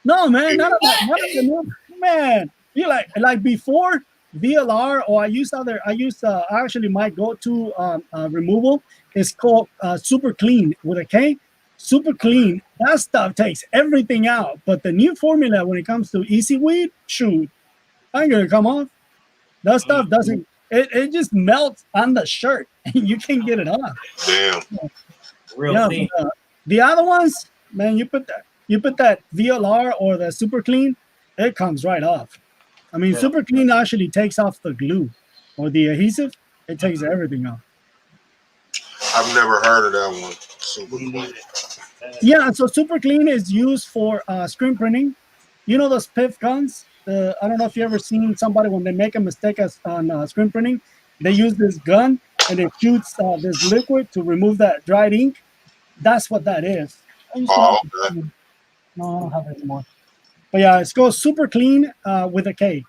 No, man, not man. You like before VLR, or actually my go-to removal is called Super Clean with a K. Super Clean. That stuff takes everything out. But the new formula when it comes to Easy Weed, shoot, I ain't gonna come off. That stuff doesn't. It just melts on the shirt, and you can't get it off. Damn. Real thing. The other ones, man, you put that VLR or the Super Clean, it comes right off. I mean, Super Clean actually takes off the glue or the adhesive. It takes everything off. I've never heard of that one. Super Clean. Yeah, so Super Clean is used for screen printing. You know those PIF guns? I don't know if you ever seen somebody when they make a mistake on screen printing, they use this gun and it shoots this liquid to remove that dried ink. That's what that is. Okay. No, I don't have it anymore. But yeah, it's called Super Clean with a K.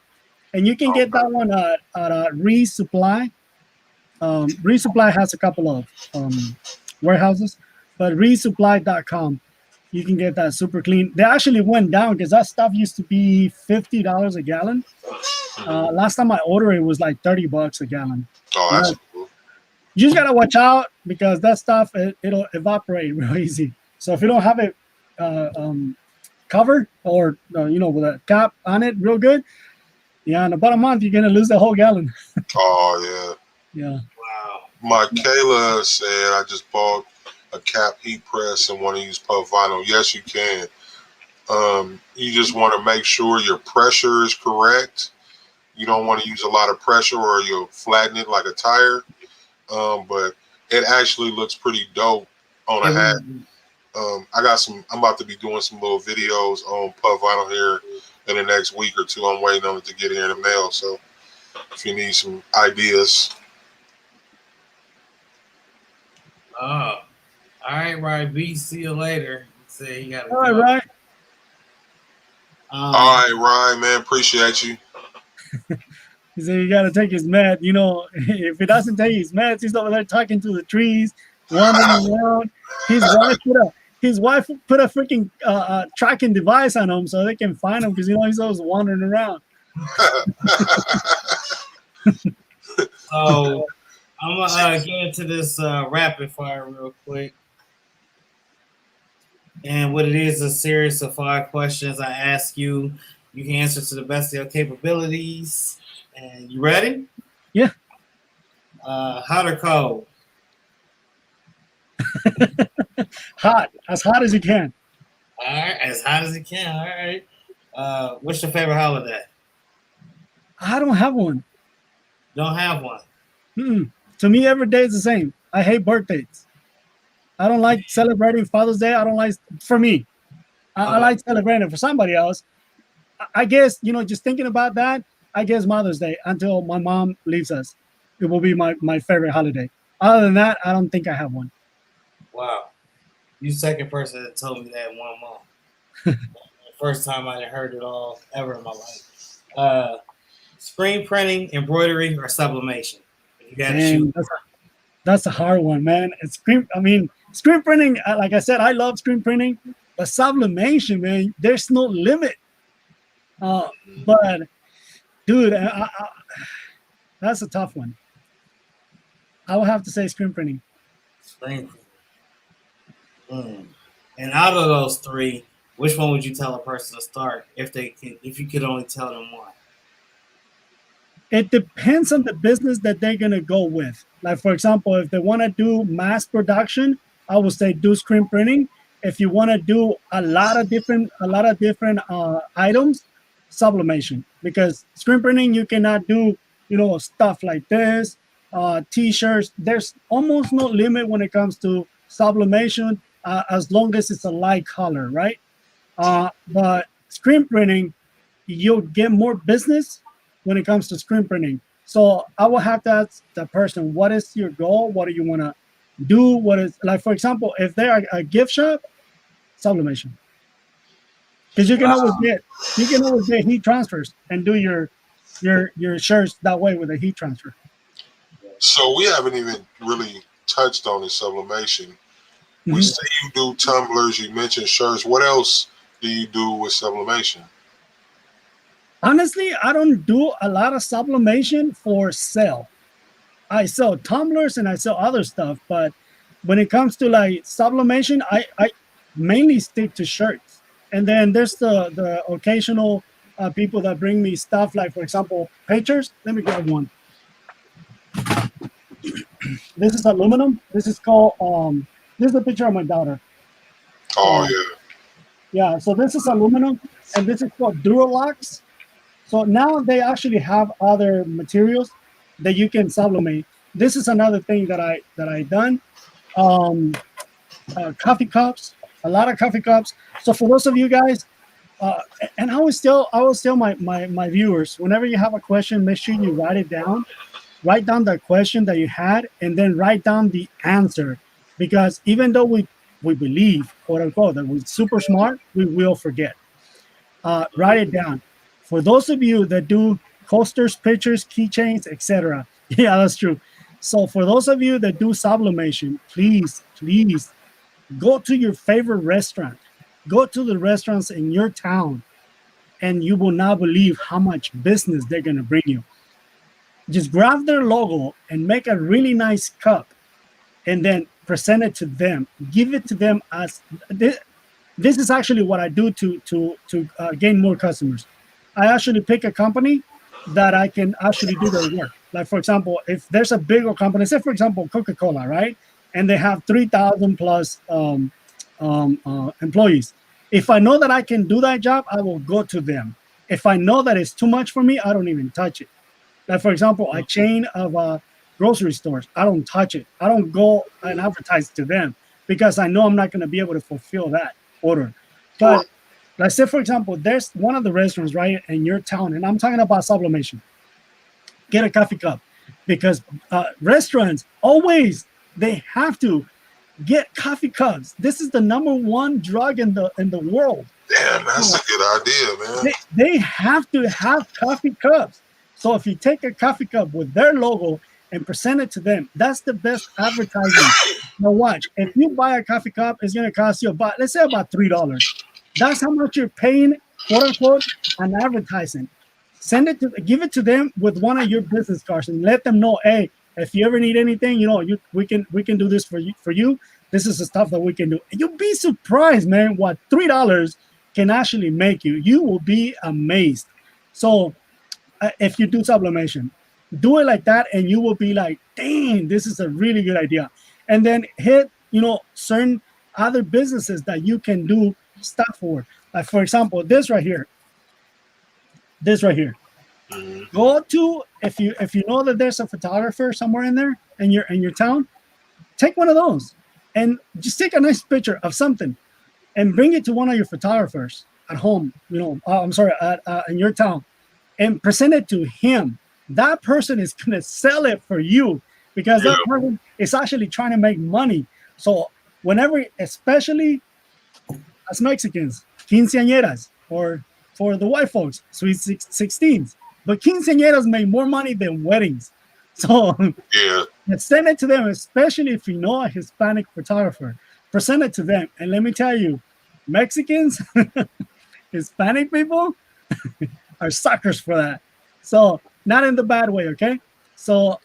And you can get that one at Resupply. Resupply has a couple of warehouses, but resupply.com, you can get that Super Clean. They actually went down because that stuff used to be $50 a gallon. Last time I ordered it was like $30 a gallon. Oh, that's cool. You just gotta watch out because that stuff it'll evaporate real easy. So if you don't have it covered or with a cap on it real good, yeah, in about a month you're gonna lose the whole gallon. Oh yeah. Wow. Michaela said I just bought a cap heat press and want to use puff vinyl. Yes, you can. You just want to make sure your pressure is correct. You don't want to use a lot of pressure or you'll flatten it like a tire. But it actually looks pretty dope on a hat. I'm about to be doing some little videos on puff vinyl here in the next week or two. I'm waiting on it to get here in the mail. So if you need some ideas. Oh. All right, B. See you later. Say you got to. All right. All right, Ryan, man. Appreciate you. He said you got to take his meds. If he doesn't take his meds, he's over there talking to the trees, wandering around. His wife put a freaking tracking device on him so they can find him because he's always wandering around. So I'm gonna get into this rapid fire real quick. And what it is a series of 5 questions I ask you. You can answer to the best of your capabilities. And you ready? Yeah. Hot or cold? Hot. As hot as you can. All right. As hot as you can. All right. What's your favorite holiday? I don't have one. Don't have one. To me, every day is the same. I hate birthdays. I don't like celebrating Father's Day. I don't like, for me, I like celebrating for somebody else. I guess, just thinking about that, I guess Mother's Day until my mom leaves us. It will be my favorite holiday. Other than that, I don't think I have one. Wow. You second person that told me that in 1 month. First time I heard it all ever in my life. Screen printing, embroidery, or sublimation? You got to shoot. That's a hard one, man. Screen printing. Like I said, I love screen printing, but sublimation, man, there's no limit. But dude, that's a tough one. I would have to say screen printing. Screen printing. And out of those three, which one would you tell a person to start if you could only tell them one? It depends on the business that they're gonna go with. Like, for example, if they want to do mass production, I would say do screen printing. If you want to do a lot of different items, sublimation. Because screen printing, you cannot do stuff like this, t-shirts. There's almost no limit when it comes to sublimation, as long as it's a light color, right? But screen printing, you'll get more business when it comes to screen printing. So I will have to ask the person, what is your goal? What do you want to do? What is, like, for example, if they're a gift shop, sublimation. Because you can always get heat transfers and do your shirts that way with a heat transfer. So we haven't even really touched on the sublimation. We say you do tumblers, you mentioned shirts. What else do you do with sublimation? Honestly, I don't do a lot of sublimation for sale. I sell tumblers and I sell other stuff, but when it comes to like sublimation, I mainly stick to shirts. And then there's the occasional people that bring me stuff like, for example, pictures. Let me grab one. This is aluminum. This is called, this is a picture of my daughter. Oh, yeah. Yeah, so this is aluminum, and this is called Duralax. So now they actually have other materials that you can sublimate. This is another thing that I done. Coffee cups, a lot of coffee cups. So for those of you guys, and I always tell my viewers, whenever you have a question, make sure you write it down. Write down the question that you had, and then write down the answer. Because even though we believe, quote unquote, that we're super smart, we will forget. Write it down. For those of you that do coasters, pictures, keychains, etc. Yeah, that's true. So for those of you that do sublimation, please go to your favorite restaurant. Go to the restaurants in your town, and you will not believe how much business they're going to bring you. Just grab their logo and make a really nice cup, and then present it to them. Give it to them as this is actually what I do to gain more customers. I actually pick a company that I can actually do their work. Like, for example, if there's a bigger company, say, for example, Coca-Cola, right? And they have 3,000 plus employees. If I know that I can do that job, I will go to them. If I know that it's too much for me, I don't even touch it. Like, for example, a chain of grocery stores, I don't touch it. I don't go and advertise to them because I know I'm not going to be able to fulfill that order. But let's say, for example, there's one of the restaurants right in your town, and I'm talking about sublimation. Get a coffee cup, because restaurants always, they have to get coffee cups. This is the #1 drug in the world. Damn, that's a good idea, man. They have to have coffee cups. So if you take a coffee cup with their logo and present it to them, that's the best advertising. Now watch, if you buy a coffee cup, it's going to cost you about, let's say about $3. That's how much you're paying, quote unquote, on advertising. Give it to them with one of your business cards and let them know, hey, if you ever need anything, we can do this for you. This is the stuff that we can do. And you'll be surprised, man, what $3 can actually make you. You will be amazed. So if you do sublimation, do it like that, and you will be like, dang, this is a really good idea. And then hit, certain other businesses that you can do stuff for. Like, for example, this right here. Go to if you know that there's a photographer somewhere in there in your town, take one of those and just take a nice picture of something and bring it to one of your photographers at home. In your town, and present it to him. That person is gonna sell it for you because that person is actually trying to make money. So whenever, especially as Mexicans, quinceañeras, or for the white folks, sweet 16s. But quinceañeras make more money than weddings. So send it to them, especially if you know a Hispanic photographer. Present it to them. And let me tell you, Mexicans, Hispanic people are suckers for that. So not in the bad way, okay? So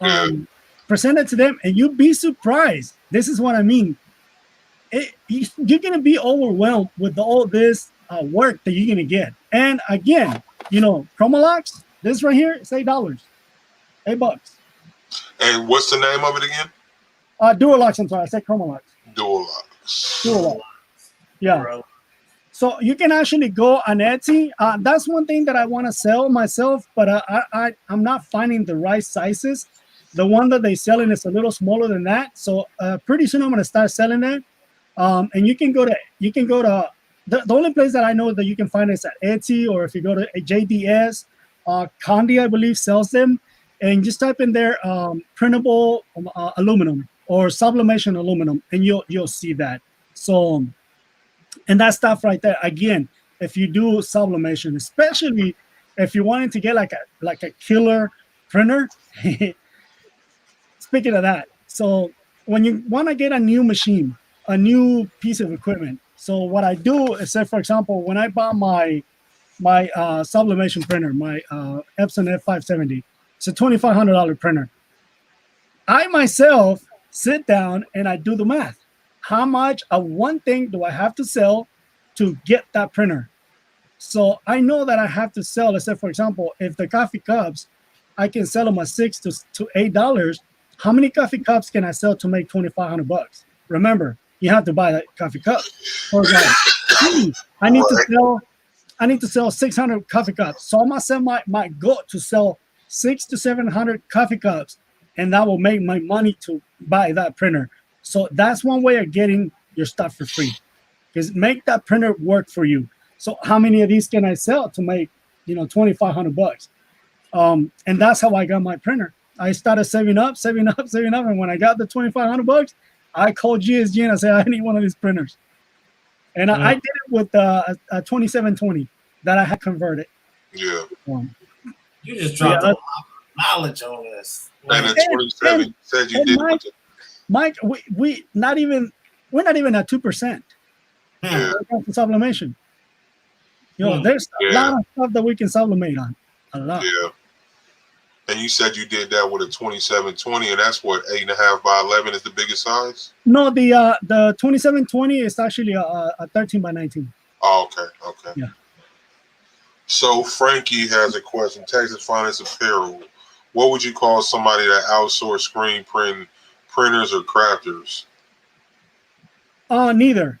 present it to them and you'll be surprised. This is what I mean. You're going to be overwhelmed with all this work that you're going to get. And again, Chromalox, this right here is $8. $8. And what's the name of it again? Duralox, I'm sorry. I said Chromalox. Duralox. Yeah. Bro. So you can actually go on Etsy. That's one thing that I want to sell myself, but I'm not finding the right sizes. The one that they're selling is a little smaller than that. So pretty soon I'm going to start selling that. And you can go to the only place that I know that you can find is at Etsy, or if you go to JDS, Condi, I believe, sells them, and just type in there printable aluminum or sublimation aluminum, and you'll see that. So, and that stuff right there. Again, if you do sublimation, especially if you're wanting to get like a killer printer. Speaking of that, so when you want to get a new machine, a new piece of equipment. So what I do is, say, for example, when I bought my sublimation printer, my Epson F570, it's a $2,500 printer. I myself sit down and I do the math. How much of one thing do I have to sell to get that printer? So I know that I have to sell, let's say, for example, if the coffee cups, I can sell them at $6 to $8. How many coffee cups can I sell to make $2,500? Remember, you have to buy that coffee cup. For example, I need to sell 600 coffee cups. So I'm gonna set my goal to sell 600 to 700 coffee cups, and that will make my money to buy that printer. So that's one way of getting your stuff for free, is make that printer work for you. So how many of these can I sell to make $2,500? And that's how I got my printer. I started saving up, and when I got the $2,500, I called GSG and I said, I need one of these printers. And I did it with a 2720 that I had converted. Yeah. You just dropped a lot of knowledge on this. And the 27 said you did it. Mike, we're not even at 2%. Yeah. Sublimation. There's a lot of stuff that we can sublimate on. A lot. Yeah. And you said you did that with a 2720, and that's what, 8.5 by 11 is the biggest size? No, the 2720 is actually a 13 by 19. Oh, okay. Yeah. So Frankie has a question. Texas Finance Apparel. What would you call somebody that outsource screen printers or crafters? Neither,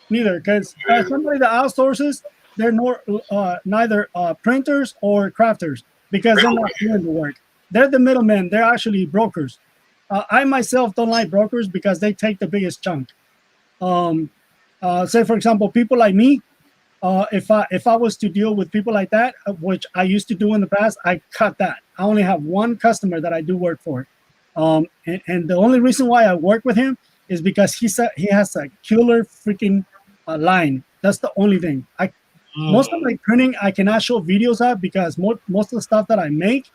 because somebody that outsources, they're neither printers or crafters, because they're not doing the work. They're the middlemen. They're actually brokers. I myself don't like brokers because they take the biggest chunk. Say, for example, people like me, if I was to deal with people like that, which I used to do in the past, I cut that. I only have one customer that I do work for. And the only reason why I work with him is because he has a killer freaking line. That's the only thing. Most of my printing, I cannot show videos of, because most of the stuff that I make,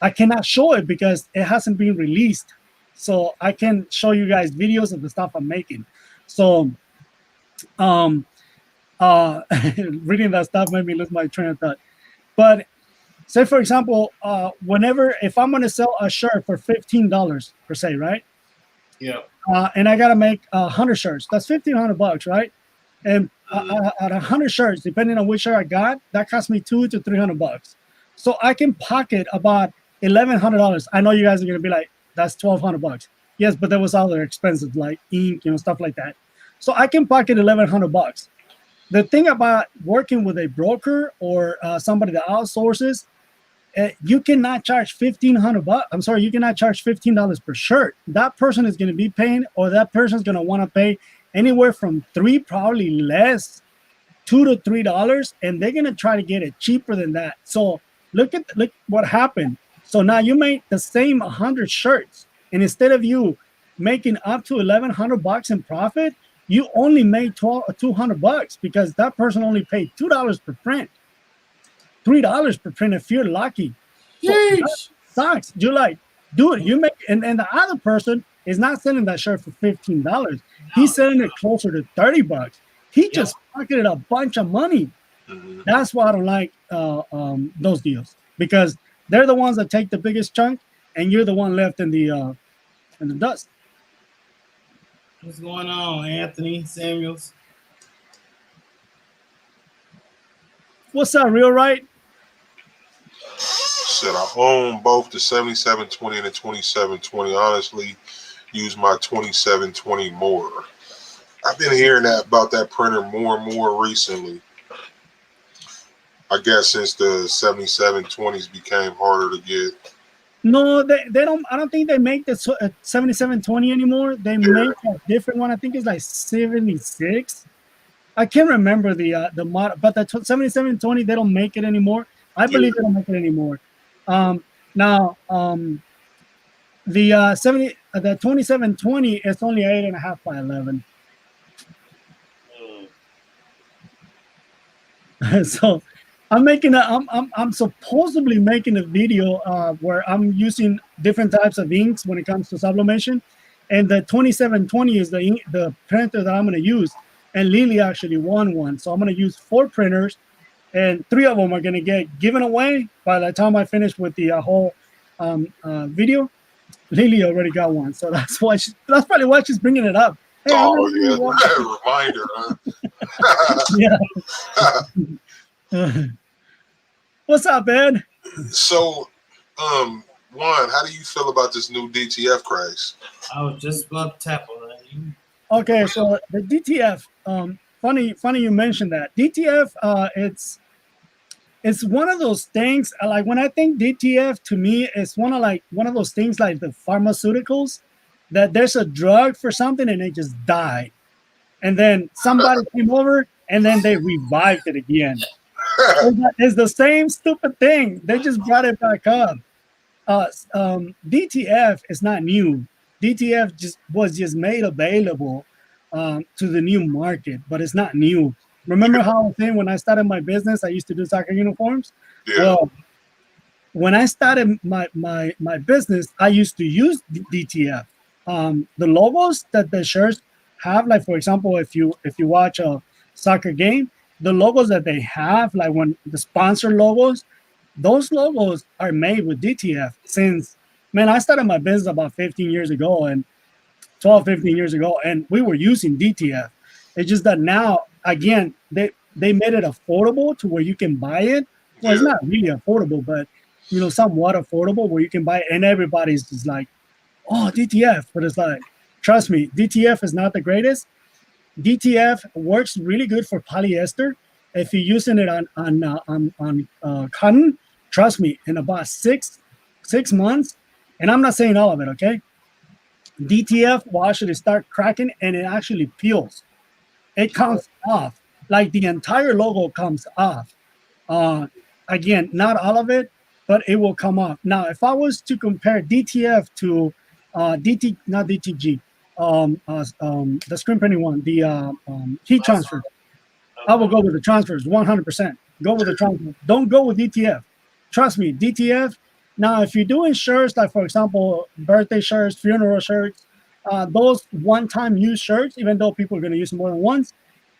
I cannot show it because it hasn't been released. So I can show you guys videos of the stuff I'm making. So reading that stuff made me lose my train of thought. But say, for example, if I'm going to sell a shirt for $15 per se, right? Yeah. And I got to make 100 shirts. That's $1,500, right? And at 100 shirts, depending on which shirt I got, that cost me $200 to $300. So I can pocket about $1,100. I know you guys are going to be like, that's $1,200. Yes, but there was other expenses like ink, stuff like that. So I can pocket $1,100. The thing about working with a broker or somebody that outsources, you cannot charge $1,500. I'm sorry, you cannot charge $15 per shirt. That person is going to be paying, or that person is going to want to pay anywhere from $3, probably less, $2 to $3, and they're going to try to get it cheaper than that. So look what happened. So now you make the same 100 shirts, and instead of you making up to $1,100 in profit, you only made $200 because that person only paid $2 per print, $3 per print if you're lucky. So that sucks. You're like, dude, you make, and the other person is not selling that shirt for $15. He's selling it closer to $30. He just pocketed a bunch of money. That's why I don't like those deals, because they're the ones that take the biggest chunk, and you're the one left in the dust. What's going on, Anthony Samuels? What's up, Real Right? Said I own both the 7720 and the 2720. Honestly, use my 2720 more. I've been hearing that about that printer more and more recently. I guess since the 7720s became harder to get. No, they don't. I don't think they make the 7720 anymore. They make a different one. I think it's like 76. I can't remember the model, but the 7720 they don't make it anymore. I believe they don't make it anymore. Now the 2720 is only 8.5 by 11. So I'm supposedly making a video where I'm using different types of inks when it comes to sublimation, and the 2720 is the printer that I'm going to use. And Lily actually won one, so I'm going to use 4 printers, and 3 of them are going to get given away by the time I finish with the whole video. Lily already got one, so that's probably why she's bringing it up. Hey, reminder, huh? Yeah. What's up, man? So, Juan, how do you feel about this new DTF craze? I was just about to tap on that. Okay, so the DTF. Funny you mentioned that. DTF. It's one of those things. Like when I think DTF, to me, it's one of those things like the pharmaceuticals, that there's a drug for something and it just died, and then somebody came over and then they revived it again. It's the same stupid thing. They just brought it back up. DTF is not new. DTF was made available to the new market, but it's not new. Remember how I was saying when I started my business, I used to do soccer uniforms? Yeah. Well, when I started my business, I used to use DTF. The logos that the shirts have, like for example, if you watch a soccer game, the logos that they have, like when the sponsor logos, those logos are made with DTF. Since, man, I started my business about 15 years ago, and 15 years ago, and we were using DTF. It's just that now, again, they made it affordable to where you can buy it. Well, it's not really affordable, but somewhat affordable where you can buy it, and everybody's just like, oh, DTF. But it's like, trust me, DTF is not the greatest. DTF works really good for polyester. If you're using it on cotton, trust me, in about six months, and I'm not saying all of it, okay? DTF will actually start cracking, and it actually peels. It comes off, like the entire logo comes off. Again, not all of it, but it will come off. Now, if I was to compare DTF to not DTG, the screen printing one, the heat transfer, I will go with the transfers 100%. Go with the transfer. Don't go with DTF. Trust me, DTF. Now, if you're doing shirts, like for example, birthday shirts, funeral shirts, those one-time use shirts, even though people are going to use them more than once,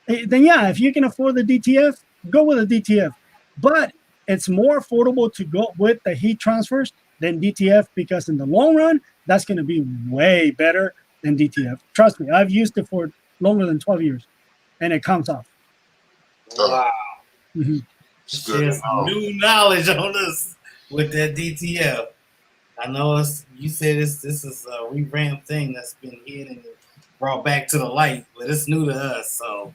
then yeah, if you can afford the DTF, go with the DTF. But it's more affordable to go with the heat transfers than DTF, because in the long run, that's going to be way better than DTF. Trust me, I've used it for longer than 12 years, and it comes off. Wow. Mm-hmm. There's new knowledge on this with that DTF. I know you said this is a revamped thing that's been hidden and brought back to the light, but it's new to us. So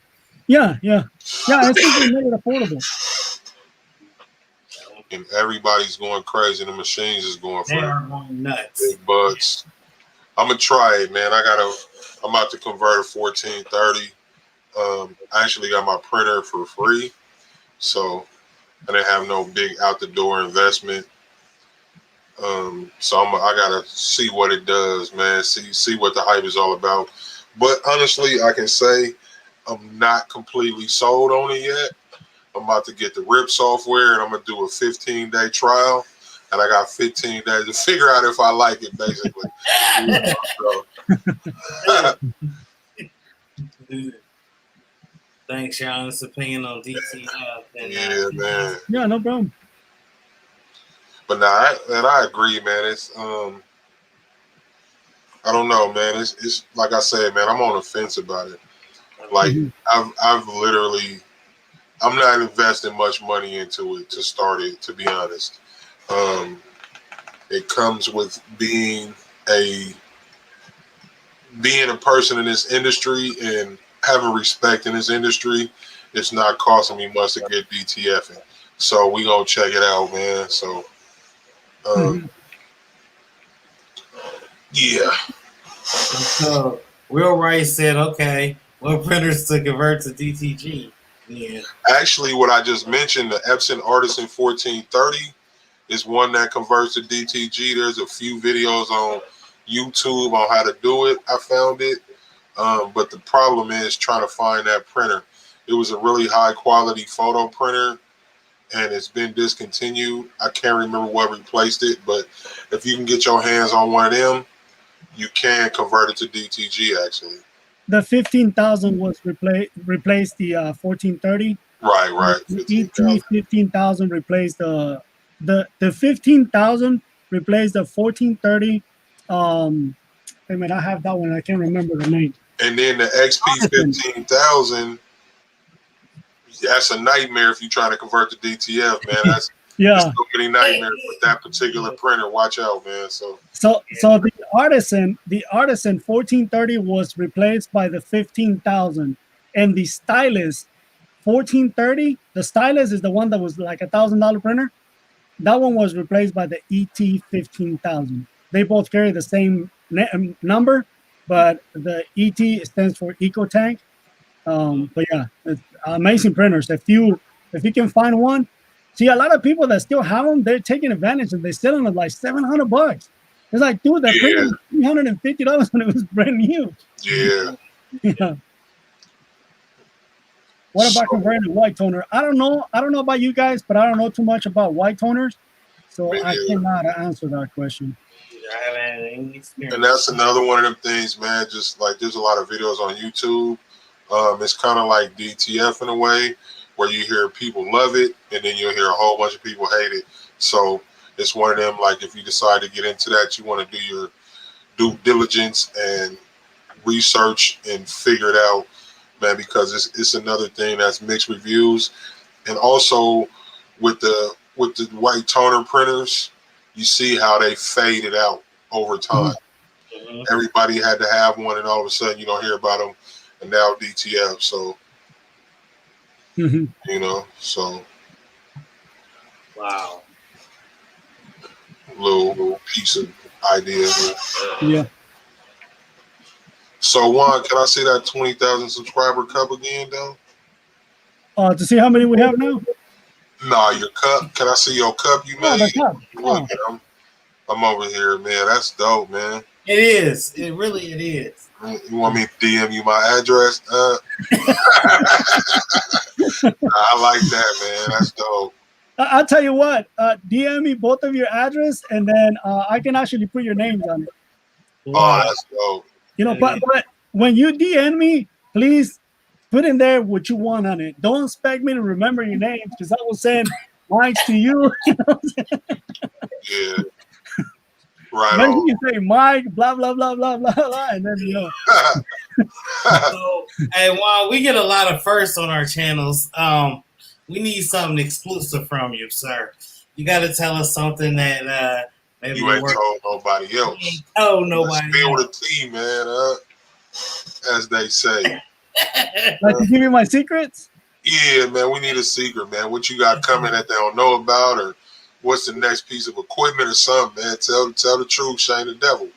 yeah, it's just made it affordable. and everybody's going crazy. The machines is going for they are going nuts. big butts. I'm gonna try it, man. I'm about to convert a 1430. I actually got my printer for free, so I didn't have no big out the door investment. So I gotta see what it does, man. See what the hype is all about. But honestly, I can say I'm not completely sold on it yet. I'm about to get the RIP software, and I'm gonna do a 15-day trial, and I got 15 days to figure out if I like it, basically. Thanks, your honest opinion on DTF. Yeah, man. Yeah, no problem. But I agree, man. It's I don't know, man. It's like I said, man. I'm on the fence about it. Like I've literally, I'm not investing much money into it to start it. To be honest, it comes with being a person in this industry and having respect in this industry. It's not costing me much to get DTFing, so we gonna check it out, man. So. Yeah. So Will Rice said, "Okay, what printers to convert to DTG?" Yeah. Actually, what I just mentioned, the Epson Artisan 1430 is one that converts to DTG. There's a few videos on YouTube on how to do it. I found it, but the problem is trying to find that printer. It was a really high quality photo printer, and it's been discontinued. I can't remember what replaced it, but if you can get your hands on one of them, you can convert it to DTG, actually. The 15,000 was replaced the 1430. Right. The ET 15,000 replaced the 15,000 replaced the 1430. I mean, I have that one. I can't remember the name. And then the XP 15,000. That's a nightmare if you're trying to convert to DTF, man. That's so many nightmares with that particular printer. Watch out, man. So the Artisan 1430 was replaced by the 15,000, and the Stylus 1430. The Stylus is the one that was like $1,000 printer. That one was replaced by the ET 15,000. They both carry the same number, but the ET stands for Eco Tank. But yeah, it's amazing printers. If you can find one, see a lot of people that still have them, they're taking advantage and they sell them at like $700. It's like, dude, that printer was $350 when it was brand new. Yeah. Yeah. What about converting to white toner? I don't know about you guys, but I don't know too much about white toners, so I cannot answer that question. And that's another one of them things, man. Just like there's a lot of videos on YouTube. It's kind of like DTF in a way, where you hear people love it, and then you'll hear a whole bunch of people hate it. So it's one of them, like if you decide to get into that, you want to do your due diligence and research and figure it out, man, because it's another thing that's mixed reviews. And also with the white toner printers, you see how they faded out over time. Everybody had to have one, and all of a sudden you don't hear about them. And now DTF, so you know, so wow, little piece of idea here. Yeah. So Juan, can I see that 20,000 subscriber cup again, though? To see how many we have now? Nah, your cup. Can I see your cup you made? The cup. Look, I'm over here, man. That's dope, man. It is. It is. You want me to DM you my address? I like that, man. That's dope. I'll tell you what. DM me both of your address, and then I can actually put your names on it. Oh, that's dope. You know, but when you DM me, please put in there what you want on it. Don't expect me to remember your names, because I will send likes to you. Yeah. Right. Then you say Mike, blah blah blah blah blah blah, and then you know. So, hey, Juan, we get a lot of firsts on our channels. We need something exclusive from you, sir. You got to tell us something that maybe you ain't told nobody else. You ain't told nobody. Spill the tea, man. As they say. Like to give you my secrets? Yeah, man. We need a secret, man. What you got coming that they don't know about, or what's the next piece of equipment or something, man. Tell the truth, shame the devil.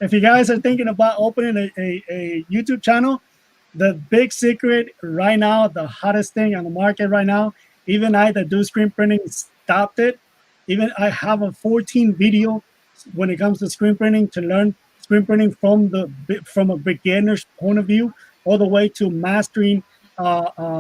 If you guys are thinking about opening a YouTube channel, the big secret right now, the hottest thing on the market right now, even I that do screen printing stopped it. Even I have a 14 video when it comes to screen printing to learn screen printing from a beginner's point of view all the way to mastering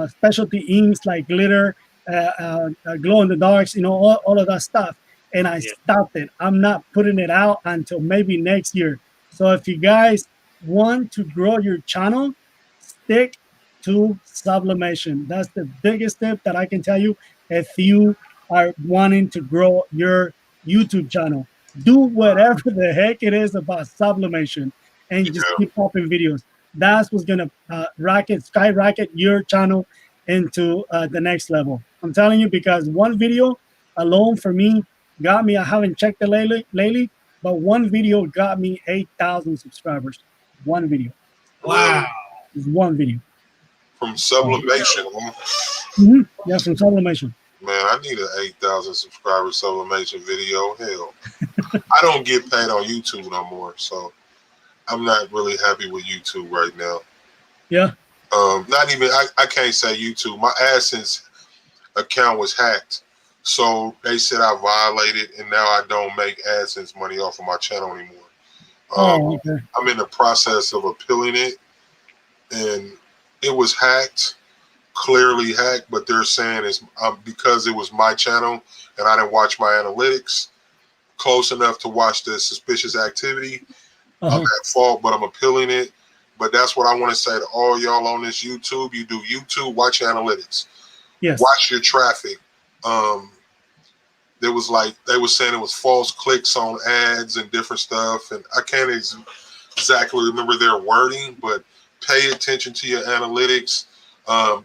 specialty inks like glitter, glow in the darks, all of that stuff. And I stopped it. I'm not putting it out until maybe next year. So if you guys want to grow your channel, stick to sublimation. That's the biggest tip that I can tell you if you are wanting to grow your YouTube channel. Do whatever the heck it is about sublimation and just keep popping videos. That's what's going to skyrocket your channel into the next level. I'm telling you, because one video alone for me got me, I haven't checked it lately, but one video got me 8,000 subscribers. One video. Wow. It's one video. From sublimation. Mm-hmm. Yeah, from sublimation. Man, I need an 8,000 subscriber sublimation video. Hell, I don't get paid on YouTube no more, so I'm not really happy with YouTube right now. Yeah. Not even, I can't say YouTube. My AdSense account was hacked. So they said I violated, and now I don't make AdSense money off of my channel anymore. Okay. I'm in the process of appealing it, and it was hacked, clearly hacked, but they're saying it's because it was my channel and I didn't watch my analytics close enough to watch the suspicious activity. I'm at fault, but I'm appealing it. But that's what I want to say to all y'all on this YouTube. You do YouTube, watch your analytics. Yes. Watch your traffic. There was like, they were saying it was false clicks on ads and different stuff. And I can't exactly remember their wording, but pay attention to your analytics.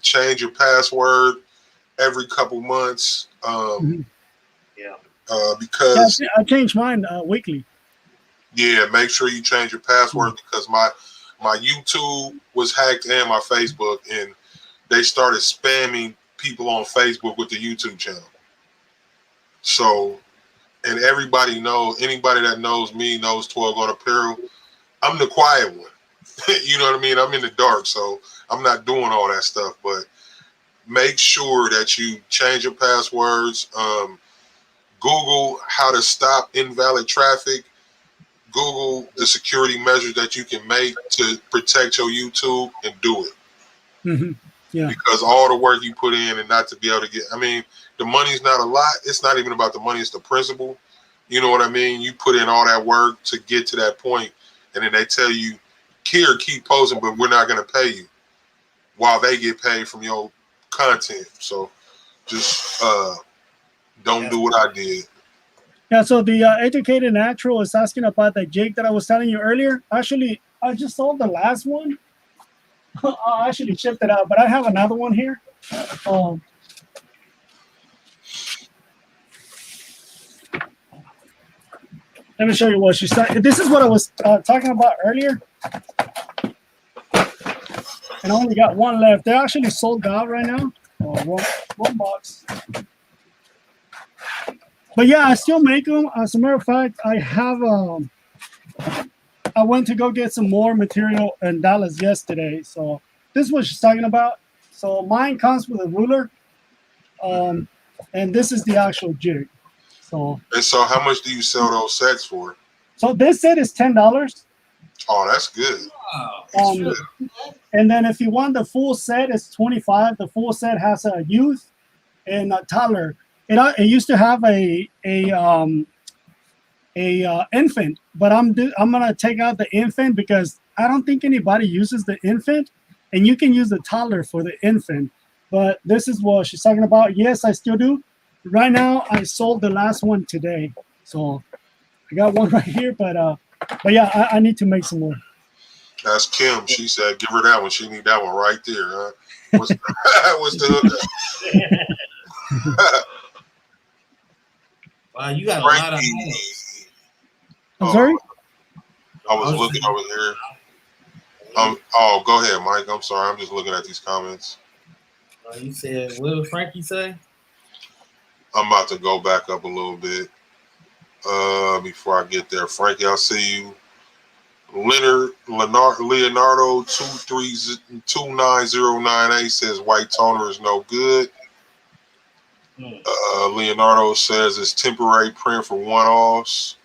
Change your password every couple months. Because I change mine weekly. Yeah, make sure you change your password because my YouTube was hacked and my Facebook, and they started spamming people on Facebook with the YouTube channel. So, and everybody knows, anybody that knows me knows 12 on Apparel. I'm the quiet one. You know what I mean? I'm in the dark, so I'm not doing all that stuff. But make sure that you change your passwords. Google how to stop invalid traffic. Google the security measures that you can make to protect your YouTube and do it. Yeah. Because all the work you put in and not to be able to get, I mean, the money's not a lot. It's not even about the money. It's the principle. You know what I mean? You put in all that work to get to that point, and then they tell you, here, keep posting, but we're not going to pay you while they get paid from your content. So just don't do what I did. Yeah, so the Educated Natural is asking about the jig that I was telling you earlier. Actually, I just sold the last one. I actually shipped it out, but I have another one here. Let me show you what she said. This is what I was talking about earlier. And I only got one left. They're actually sold out right now. One box. But yeah, I still make them. As a matter of fact, I have I went to go get some more material in Dallas yesterday. So this is what she's talking about. So mine comes with a ruler. And this is the actual jig. And so how much do you sell those sets for? So this set is $10. Oh, that's good. Wow. And then if you want the full set, it's $25. The full set has a youth and a toddler. It used to have a infant, but I'm gonna take out the infant because I don't think anybody uses the infant, and you can use the toddler for the infant. But this is what she's talking about. Yes, I still do. Right now, I sold the last one today, so I got one right here. But yeah, I need to make some more. That's Kim. She said, "Give her that one. She need that one right there." Huh? What's the hookup? Wow, you got a lot of. I'm sorry? I was looking over here. Oh, go ahead, Mike. I'm sorry. I'm just looking at these comments. You said, what did Frankie say? I'm about to go back up a little bit. Before I get there, Frankie, I'll see you. Leonardo 29098 says white toner is no good. Leonardo says it's temporary print for one-offs.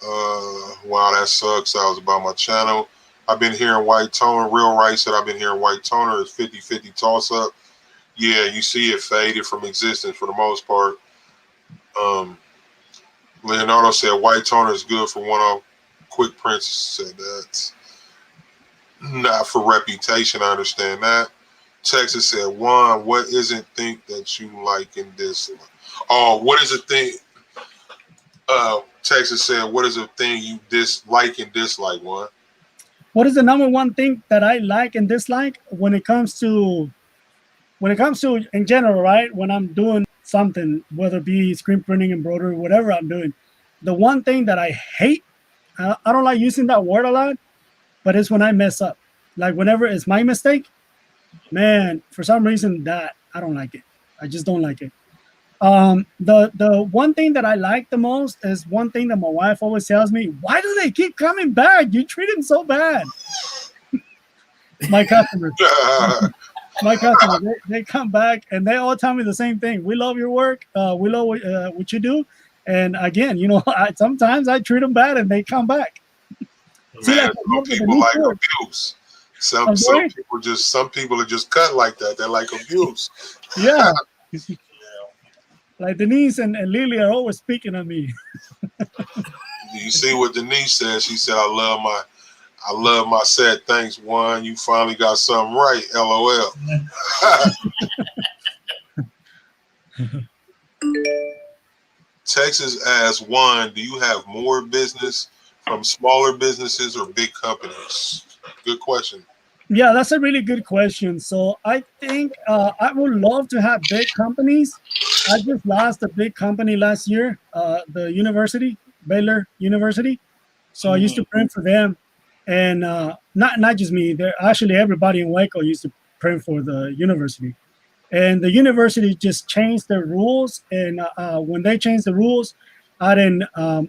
Wow, that sucks. That was about my channel. I've been hearing white toner. Real Right said I've been hearing white toner is 50-50 toss-up. Yeah, you see it faded from existence for the most part. Leonardo said white toner is good for one-off. Quick Prince said that's not for reputation. I understand that. Texas said, Juan, what isn't think that you like and dislike? Oh, what is a thing? Texas said, what is a thing you dislike and dislike, Juan? What is the number one thing that I like and dislike when it comes to in general, right? When I'm doing something, whether it be screen printing, embroidery, whatever I'm doing, the one thing that I hate, I don't like using that word a lot, but it's when I mess up. Like whenever it's my mistake, man, for some reason that I don't like it. I just don't like it. The one thing that I like the most is one thing that my wife always tells me: why do they keep coming back? You treat them so bad. My customers, they come back and they all tell me the same thing. We love your work. We love what you do. And again, sometimes I treat them bad and they come back. Man, see, like, some people like abuse. Some people are just cut like that. They're like abuse. Yeah. Like Denise and Lily are always speaking of me. You see what Denise said? She said, I love my set. Thanks, Juan. You finally got something right. LOL. Texas asks, Juan, do you have more business from smaller businesses or big companies? Good question. Yeah, that's a really good question. So I think I would love to have big companies. I just lost a big company last year, the university, Baylor University. So I used to print for them. And not just me, actually everybody in Waco used to print for the university. And the university just changed their rules. And when they changed the rules, I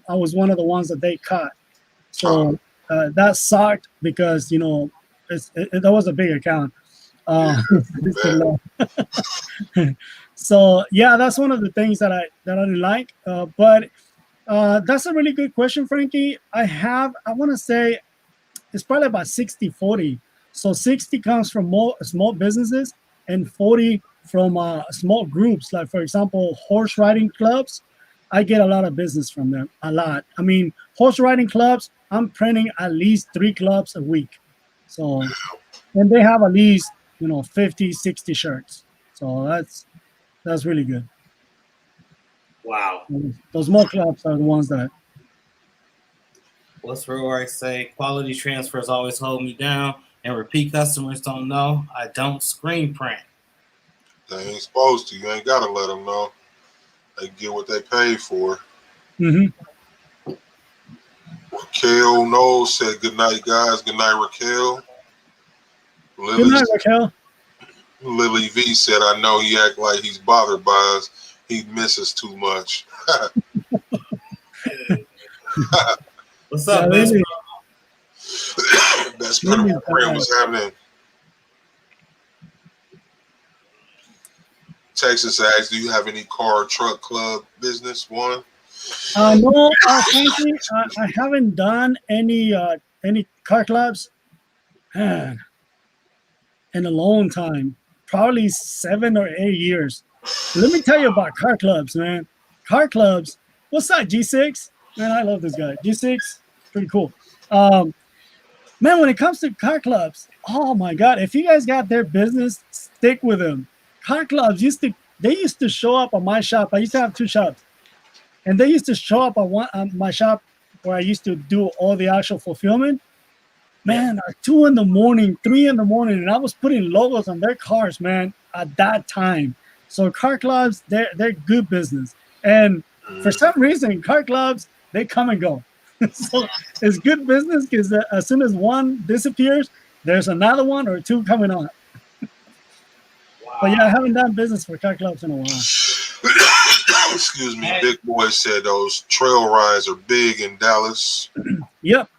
was one of the ones that they cut. So that sucked because, that was a big account. So yeah, that's one of the things that I didn't like. But that's a really good question, Frankie. I want to say it's probably about 60-40. So 60 comes from more small businesses and 40 from small groups. Like, for example, horse riding clubs. I get a lot of business from them, a lot. I mean, horse riding clubs, I'm printing at least 3 clubs a week. So, and they have at least, 50, 60 shirts. So that's really good. Wow. Those small clubs are the ones that. What's Real Right say? Quality transfers always hold me down, and repeat customers don't know I don't screen print. They ain't supposed to. You ain't got to let them know. They get what they pay for. Mm-hmm. Raquel Knowles said, good night, guys. Good night, Raquel. Good night, Raquel. Lily V said, I know he act like he's bothered by us. He misses too much. What's up, best bro? Best friend, what's happening? Texas asks, do you have any car or truck club business? One? No, frankly, I haven't done any car clubs in a long time, probably 7 or 8 years. Let me tell you about car clubs, man. Car clubs. What's that, G6? Man, I love this guy. G6, pretty cool. Man, when it comes to car clubs, oh my God, if you guys got their business, stick with them. Car clubs used to show up on my shop. I used to have 2 shops. And they used to show up on my shop where I used to do all the actual fulfillment. Man, at 2 in the morning, 3 in the morning, and I was putting logos on their cars, man, at that time. So car clubs, they're good business. And for some reason, car clubs, they come and go. So it's good business because as soon as one disappears, there's another one or two coming on. Wow. But yeah, I haven't done business for cut clubs in a while. Excuse me. Big Boy said those trail rides are big in Dallas. Yep.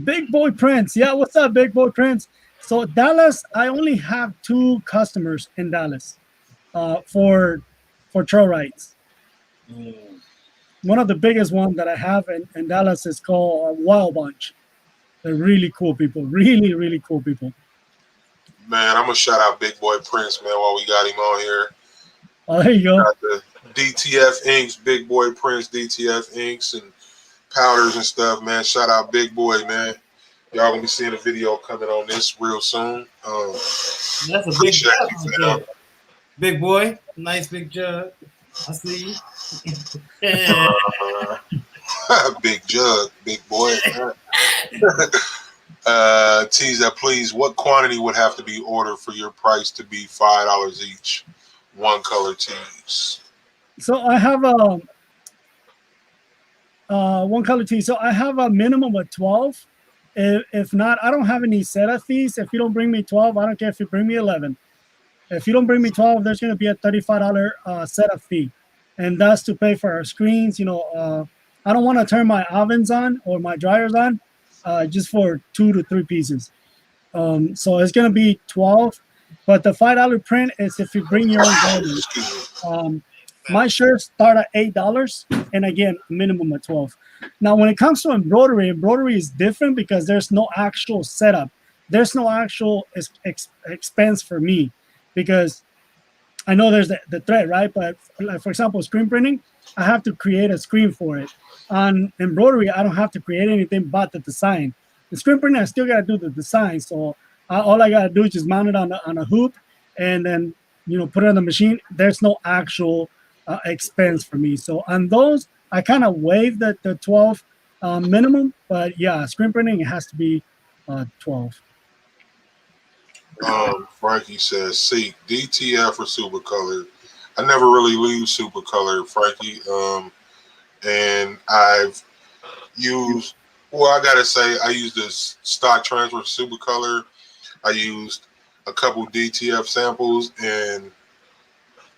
Big Boy Prince. Yeah, what's up, Big Boy Prince? So Dallas, I only have 2 customers in Dallas for trail rides. One of the biggest ones that I have in Dallas is called Wild Bunch. They're really cool people. Really, really cool people. Man, I'm going to shout out Big Boy Prince, man, while we got him on here. Oh, there you go. Got the DTF inks, Big Boy Prince, DTF inks, and powders and stuff, man. Shout out Big Boy, man. Y'all going to be seeing a video coming on this real soon. That's a big jug. Big Boy. Nice big jug. I see you. Big jug, big boy. Tease that, please. What quantity would have to be ordered for your price to be $5 each? One color tees. So I have one color tee. So I have a minimum of 12. If not, I don't have any setup fees. If you don't bring me 12, I don't care if you bring me 11. If you don't bring me 12, there's going to be a $35 setup fee. And that's to pay for our screens. You know, I don't want to turn my ovens on or my dryers on just for 2 to 3 pieces. So it's going to be 12. But the $5 print is if you bring your own garment. My shirts start at $8, and again, minimum of 12. Now, when it comes to embroidery is different because there's no actual setup. There's no actual expense for me because I know there's the thread, right? But like, for example, screen printing, I have to create a screen for it. On embroidery, I don't have to create anything but the design. The screen printing, I still got to do the design. So all I got to do is just mount it on a hoop and then, you know, put it on the machine. There's no actual expense for me. So on those, I kind of waive the 12 minimum. But yeah, screen printing, it has to be 12. Frankie says, "See, DTF or Supercolor." I never really used Supercolor, Frankie. And I've used, well, I gotta say, I used this stock transfer Supercolor. I used a couple DTF samples, and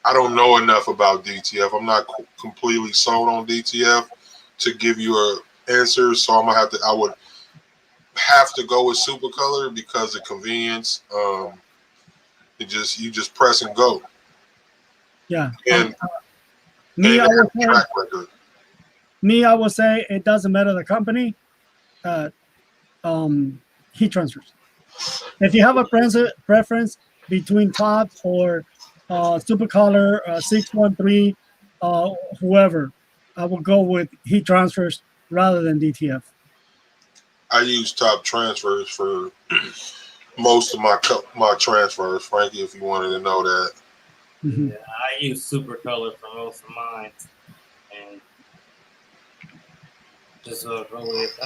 I don't know enough about DTF. I'm not completely sold on DTF to give you an answer, so I'm gonna have to. I would have to go with Supercolor because of convenience. You just press and go. Yeah. And I would say it doesn't matter the company. Heat transfers. If you have a preference between Tops or Supercolor, 613, whoever, I will go with heat transfers rather than DTF. I use Top transfers for most of my transfers, Frankie, if you wanted to know that. Mm-hmm. Yeah, I use Supercolor for most of mine. And just go with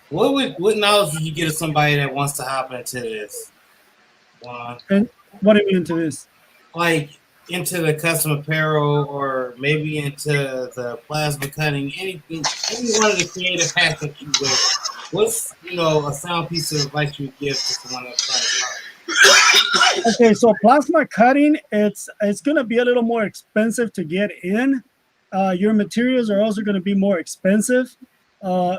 what knowledge would you give to somebody that wants to hop into this? And what do you mean into this? Like into the custom apparel or maybe into the plasma cutting, anything, any one of the creative hacks that you wear. What's, a sound piece of advice you would give to someone that's trying to start? Okay, so plasma cutting, it's going to be a little more expensive to get in. Your materials are also going to be more expensive,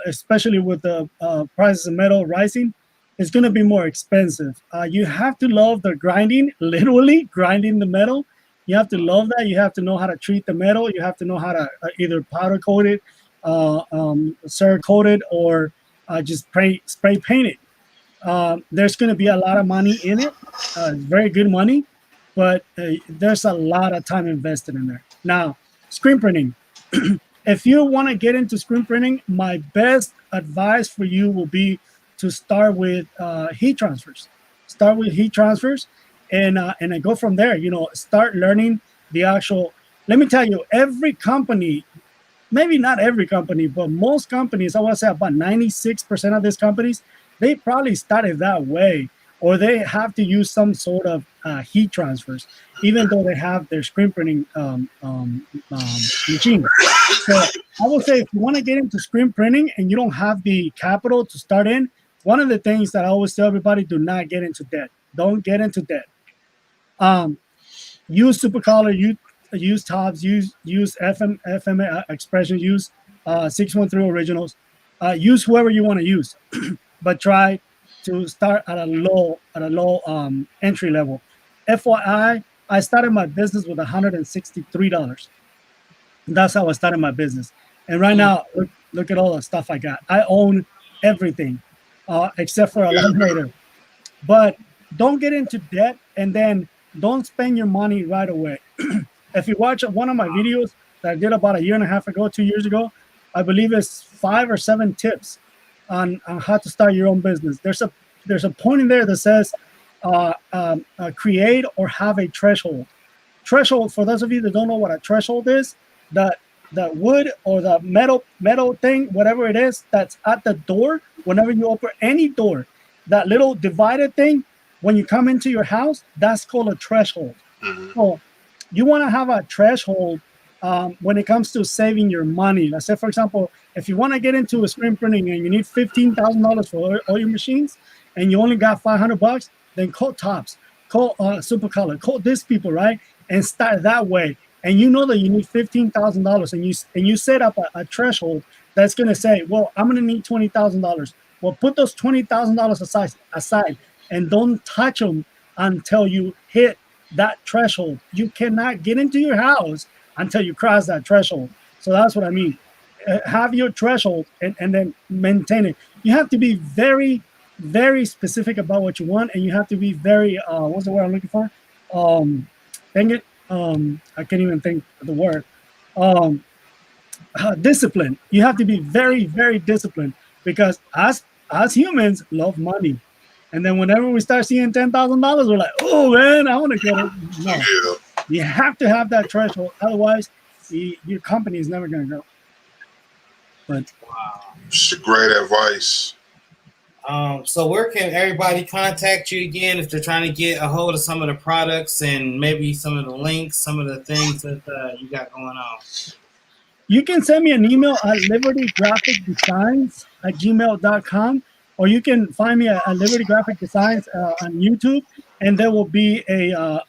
especially with the prices of metal rising. It's going to be more expensive. You have to love the grinding, literally grinding the metal. You have to love that. You have to know how to treat the metal. You have to know how to either powder coat it, Cerakote it, or just spray paint it. There's going to be a lot of money in it, very good money, but there's a lot of time invested in there. Now, screen printing. If you want to get into screen printing, my best advice for you will be to start with heat transfers. Start with heat transfers and then go from there. Start learning the actual. Let me tell you, every company, maybe not every company, but most companies, I want to say about 96% of these companies, they probably started that way. or they have to use some sort of heat transfers, even though they have their screen printing machine. So I will say, if you want to get into screen printing and you don't have the capital to start in, one of the things that I always tell everybody: do not get into debt. Don't get into debt. Use Supercolor, use Tops, use FM Expression, use 613 Originals, use whoever you want to use, but try to start at a low entry level. FYI, I started my business with $163. That's how I started my business. And right now, look at all the stuff I got. I own everything, except for a laminator. But don't get into debt, and then don't spend your money right away. If you watch one of my videos that I did about 1.5 years ago, 2 years ago, I believe it's 5 or 7 tips on how to start your own business. There's a point in there that says create or have a threshold. Threshold, for those of you that don't know what a threshold is, the wood or the metal thing, whatever it is, that's at the door. Whenever you open any door, that little divided thing, when you come into your house, that's called a threshold. So you want to have a threshold when it comes to saving your money. Let's say, for example, if you want to get into a screen printing and you need $15,000 for all your machines, and you only got $500, then call Tops, call Supercolor, call these people, right? And start that way. And you know that you need $15,000, and you set up a threshold that's going to say, well, I'm going to need $20,000. Well, put those $20,000 aside, and don't touch them until you hit that threshold. You cannot get into your house until you cross that threshold. So that's what I mean. Have your threshold and then maintain it. You have to be very, very specific about what you want, and you have to be very, what's the word I'm looking for? Dang it. I can't even think of the word. Discipline. You have to be very, very disciplined, because us humans love money. And then whenever we start seeing $10,000, we're like, oh man, I want to get it. No, you have to have that threshold. Otherwise, your company is never going to grow. But it's great advice. So where can everybody contact you again if they're trying to get a hold of some of the products and maybe some of the links, some of the things that you got going on? You can send me an email at libertygraphicdesigns@gmail.com, or you can find me at Liberty Graphic Designs on YouTube, and there will be a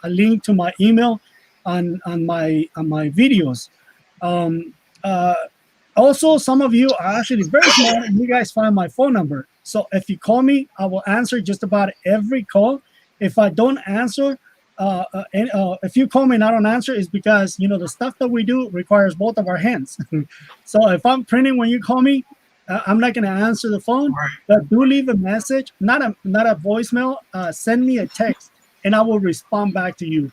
link to my email on my videos. Also, some of you are actually very smart, and you guys find my phone number. So if you call me, I will answer just about every call. If I don't answer, if you call me and I don't answer, it's because, you know, the stuff that we do requires both of our hands. So if I'm printing when you call me, I'm not going to answer the phone, but do leave a message, not a voicemail. Send me a text, and I will respond back to you.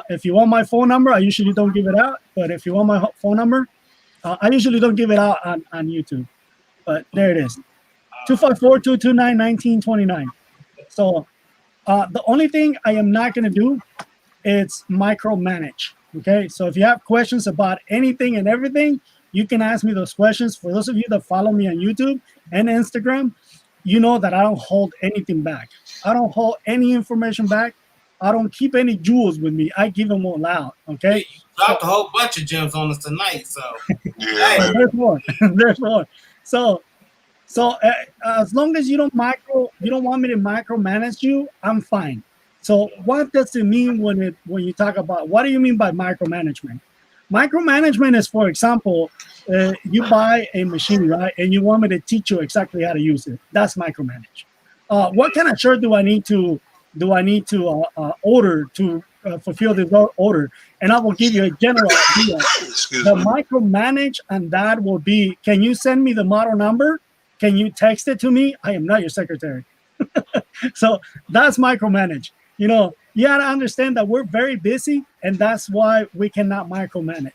If you want my phone number, I usually don't give it out. But if you want my phone number, I usually don't give it out on YouTube. But there it is, 254-229-1929. So the only thing I am not going to do is micromanage. Okay, so if you have questions about anything and everything, you can ask me those questions. For those of you that follow me on YouTube and Instagram, you know that I don't hold anything back. I don't hold any information back. I don't keep any jewels with me. I give them all out. Okay. You dropped a whole bunch of gems on us tonight. So yeah, there's more. There's more. So as long as you don't want me to micromanage you, I'm fine. So what does it mean when you talk about, what do you mean by micromanagement? Micromanagement is, for example, you buy a machine, right, and you want me to teach you exactly how to use it. That's micromanage. What kind of shirt do I need to order to fulfill this order? And I will give you a general idea. The micromanage on that will be, can you send me the model number? Can you text it to me? I am not your secretary. So that's micromanage. You know, you got to understand that we're very busy, and that's why we cannot micromanage.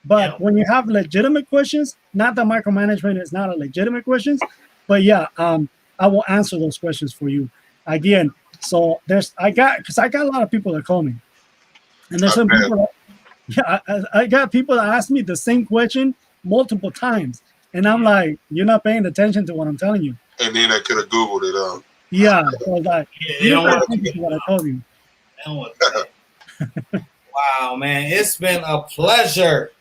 But when you have legitimate questions, not that micromanagement is not a legitimate questions, but yeah, I will answer those questions for you. Again, so I got a lot of people that call me, and there's some people I got people that ask me the same question multiple times, and I'm like, you're not paying attention to what I'm telling you. And then I could have Googled it. Yeah. So that they don't want to what I told you. They don't want that. Wow, man. It's been a pleasure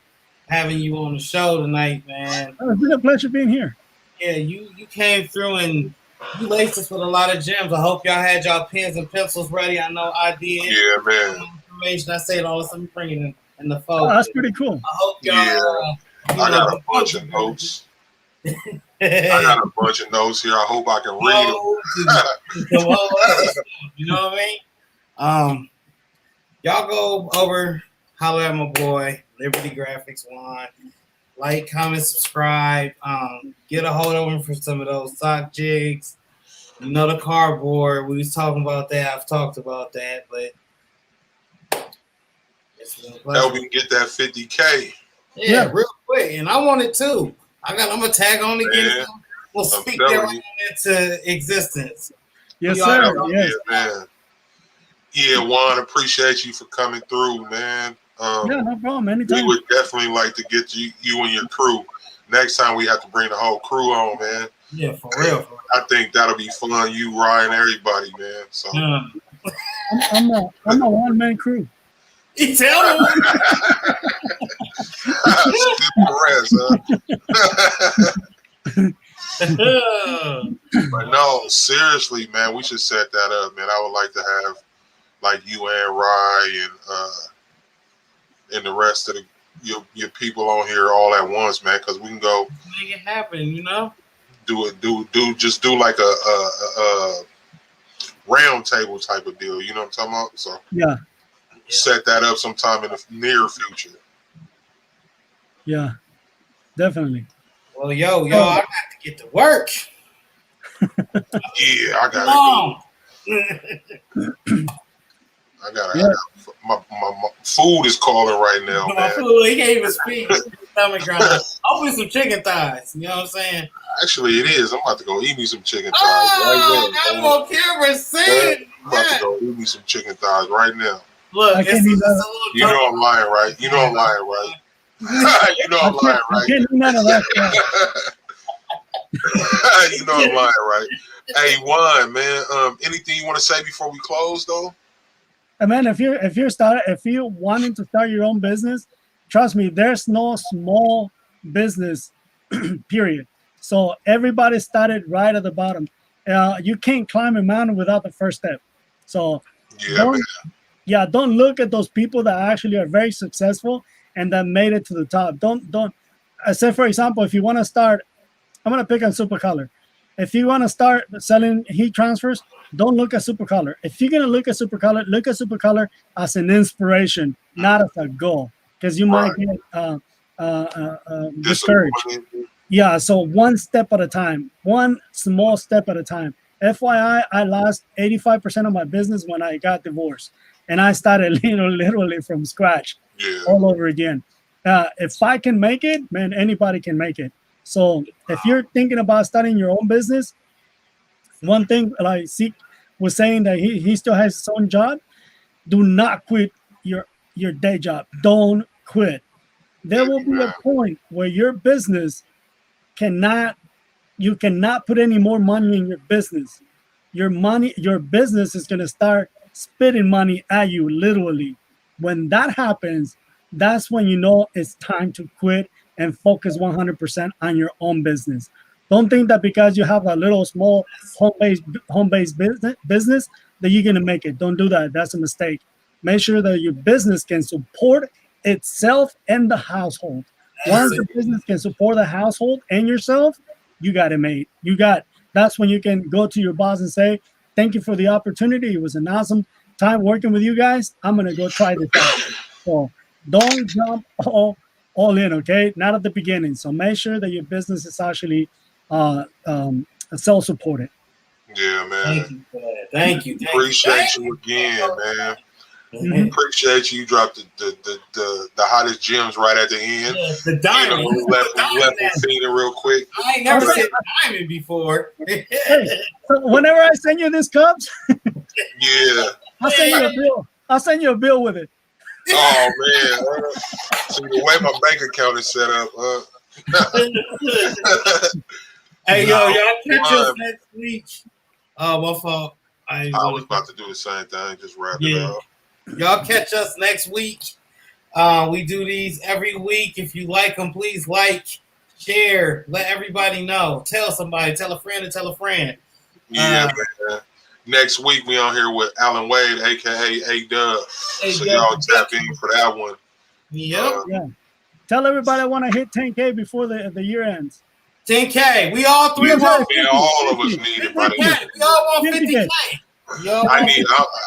having you on the show tonight, man. Oh, it's been a pleasure being here. Yeah, you came through and you laced us with a lot of gems. I hope y'all had y'all pens and pencils ready. I know I did. Yeah, man. Information I said all this. I'm bringing in the photo. Oh, that's pretty cool. I hope y'all. I got a bunch of notes. I got a bunch of notes here. I hope I can read them. You know what I mean? Y'all go over, holler at my boy, Liberty Graphics One. Like, comment, subscribe. Get a hold of him for some of those sock jigs. You know, the cardboard. We was talking about that. I've talked about that, but now we can get that 50K. Yeah, real quick. And I want it too. I'm gonna tag on again. We'll speak that right into existence. Yes, sir. Yes. Man. Yeah, Juan, appreciate you for coming through, man. Yeah, no problem. Anytime. We would definitely like to get you and your crew. Next time we have to bring the whole crew on, man. Yeah, for real. I think that'll be fun. You, Ryan, everybody, man. So I'm a one-man crew. You tell me. Skip the rest, huh? But no, seriously, man, we should set that up, man. I would like to have like you and Rye and the rest of your people on here all at once, man, because we can go make it happen, you know. Do like a round table type of deal, you know what I'm talking about? So yeah. Set that up sometime in the near future. Yeah, definitely. Well, I got to get to work. Yeah, I got my food is calling right now, my man. Food, he can't even speak. Stomach growling. I'll put some chicken thighs. You know what I'm saying? Actually, it is. I'm about to go eat me some chicken thighs right now. I'm on camera saying I'm about to go eat me some chicken thighs right now. Look, you know I'm lying, right? You know I'm lying, right? You know I'm lying, right? You know I'm lying, right? Hey, Juan, man. Anything you want to say before we close, though? Man, if you're wanting to start your own business, trust me, there's no small business, period. So everybody started right at the bottom. You can't climb a mountain without the first step. So don't look at those people that actually are very successful and that made it to the top. Don't. I say, for example, if you want to start, I'm gonna pick on Supercolor. If you want to start selling heat transfers, don't look at Supercolor. If you're gonna look at Supercolor as an inspiration, not as a goal, because you might get discouraged. Yeah. So one step at a time, one small step at a time. FYI, I lost 85% of my business when I got divorced, and I started literally from scratch, all over again. If I can make it, man, anybody can make it. So if you're thinking about starting your own business, one thing like Zeke was saying that he still has his own job, do not quit your day job. Don't quit. There will be a point where your business you cannot put any more money in your business. Your business is going to start spitting money at you, literally. When that happens, that's when you know it's time to quit and focus 100% on your own business. Don't think that because you have a little small home-based business that you're going to make it. Don't do that. That's a mistake. Make sure that your business can support itself and the household. Once the business can support the household and yourself, you got it made. That's when you can go to your boss and say, thank you for the opportunity. It was an awesome time working with you guys. I'm going to go try this out. So don't jump all in, okay? Not at the beginning. So make sure that your business is actually self-supported. Yeah, man. Thank you for that. Thank you. Appreciate you again, man. Mm-hmm. Appreciate you. Dropped the hottest gems right at the end. Yeah, the diamond. We left them feeding real quick. I ain't never seen a diamond before. So whenever I send you these cups, I'll send you a bill with it. Oh man! So the way my bank account is set up. Hey, y'all catch us next week. Oh, my fault. I was about to do the same thing. Just wrap it up. Y'all catch us next week. We do these every week. If you like them, please like, share, let everybody know. Tell somebody. Tell a friend and tell a friend. Yeah, man. Next week we on here with Alan Wade, aka A-Dub. So y'all tap in for that one. Yep. Yeah. Tell everybody I want to hit 10K before the year ends. 10K. We all three want. Yeah, all of us need it, buddy. We all want 50K.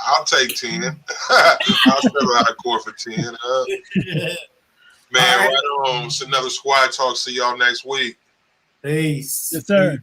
I'll take 10. I'll settle out of court for 10. Man, right on. It's another Squad Talk. See y'all next week. Peace. Yes, sir.